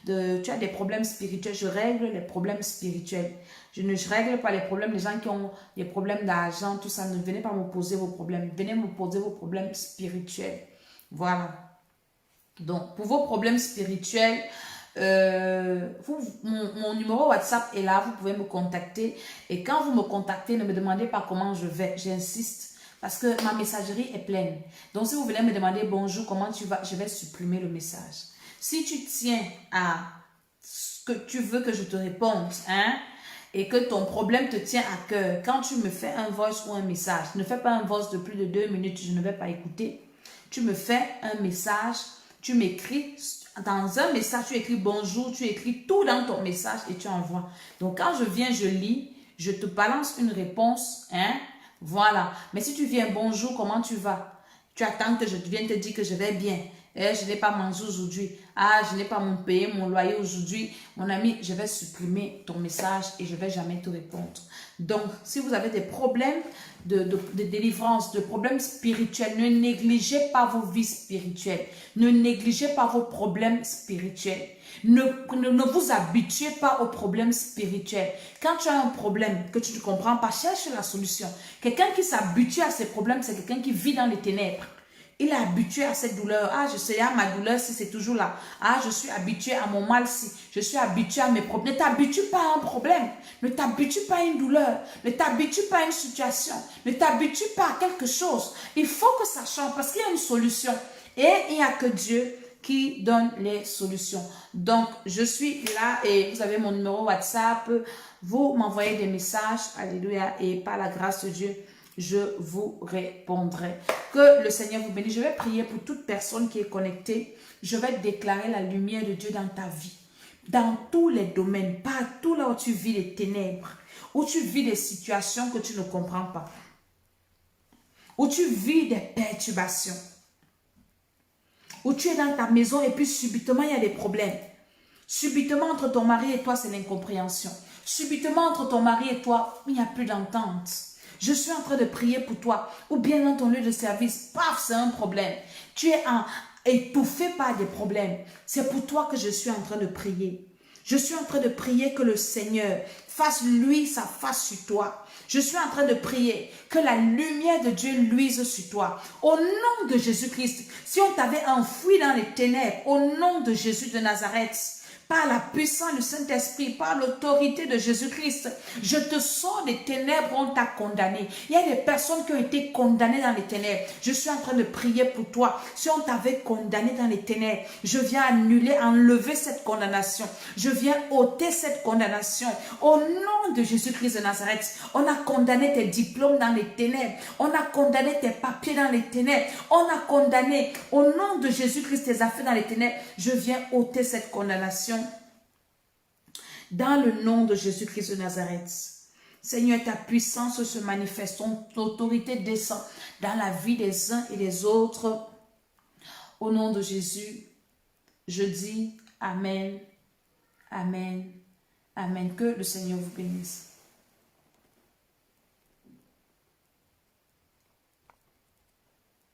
tu as des problèmes spirituels, je règle les problèmes spirituels. Je ne règle pas les problèmes des gens qui ont des problèmes d'argent, tout ça. Ne venez pas me poser vos problèmes. Venez me poser vos problèmes spirituels. Voilà. Donc, pour vos problèmes spirituels, mon numéro WhatsApp est là, vous pouvez me contacter. Et quand vous me contactez, ne me demandez pas comment je vais, j'insiste. Parce que ma messagerie est pleine. Donc, si vous venez me demander bonjour, comment tu vas, je vais supprimer le message. Si tu tiens à ce que tu veux que je te réponde, hein, et que ton problème te tient à cœur, quand tu me fais un voice ou un message, ne fais pas un voice de plus de 2 minutes, je ne vais pas écouter. Tu me fais un message, tu m'écris, dans un message, tu écris bonjour, tu écris tout dans ton message et tu envoies. Donc, quand je viens, je lis, je te balance une réponse, hein, voilà. Mais si tu viens, bonjour, comment tu vas? Tu attends que je vienne te dire que je vais bien. Je n'ai pas mangé aujourd'hui. Ah, je n'ai pas payé mon loyer aujourd'hui. Mon ami, je vais supprimer ton message et je ne vais jamais te répondre. Donc, si vous avez des problèmes de délivrance, de problèmes spirituels, ne négligez pas vos vies spirituelles. Ne négligez pas vos problèmes spirituels. Ne vous habituez pas aux problèmes spirituels. Quand tu as un problème que tu ne comprends pas, cherche la solution. Quelqu'un qui s'habitue à ces problèmes, c'est quelqu'un qui vit dans les ténèbres. Il est habitué à cette douleur. Ah, je sais, ah, ma douleur, si c'est toujours là. Ah, je suis habitué à mon mal, si. Je suis habitué à mes problèmes. Ne t'habitue pas à un problème. Ne t'habitue pas à une douleur. Ne t'habitue pas à une situation. Ne t'habitue pas à quelque chose. Il faut que ça change parce qu'il y a une solution. Et il n'y a que Dieu qui donne les solutions. Donc, je suis là et vous avez mon numéro WhatsApp. Vous m'envoyez des messages. Alléluia. Et par la grâce de Dieu, je vous répondrai. Que le Seigneur vous bénisse. Je vais prier pour toute personne qui est connectée. Je vais déclarer la lumière de Dieu dans ta vie. Dans tous les domaines, partout là où tu vis les ténèbres, où tu vis des situations que tu ne comprends pas, où tu vis des perturbations, où tu es dans ta maison et puis subitement il y a des problèmes. Subitement entre ton mari et toi, c'est l'incompréhension. Subitement entre ton mari et toi, il n'y a plus d'entente. Je suis en train de prier pour toi. Ou bien dans ton lieu de service, paf, c'est un problème. Tu es étouffé par des problèmes. C'est pour toi que je suis en train de prier. Je suis en train de prier que le Seigneur fasse lui sa face sur toi. Je suis en train de prier que la lumière de Dieu luise sur toi. Au nom de Jésus-Christ, si on t'avait enfoui dans les ténèbres, au nom de Jésus de Nazareth, par la puissance du Saint-Esprit, par l'autorité de Jésus-Christ, je te sors des ténèbres, on t'a condamné. Il y a des personnes qui ont été condamnées dans les ténèbres. Je suis en train de prier pour toi. Si on t'avait condamné dans les ténèbres, je viens annuler, enlever cette condamnation. Je viens ôter cette condamnation. Au nom de Jésus-Christ de Nazareth, on a condamné tes diplômes dans les ténèbres. On a condamné tes papiers dans les ténèbres. On a condamné, au nom de Jésus-Christ, tes affaires dans les ténèbres. Je viens ôter cette condamnation. Dans le nom de Jésus-Christ de Nazareth. Seigneur, ta puissance se manifeste, ton autorité descend dans la vie des uns et des autres. Au nom de Jésus, je dis Amen, Amen, Amen. Que le Seigneur vous bénisse.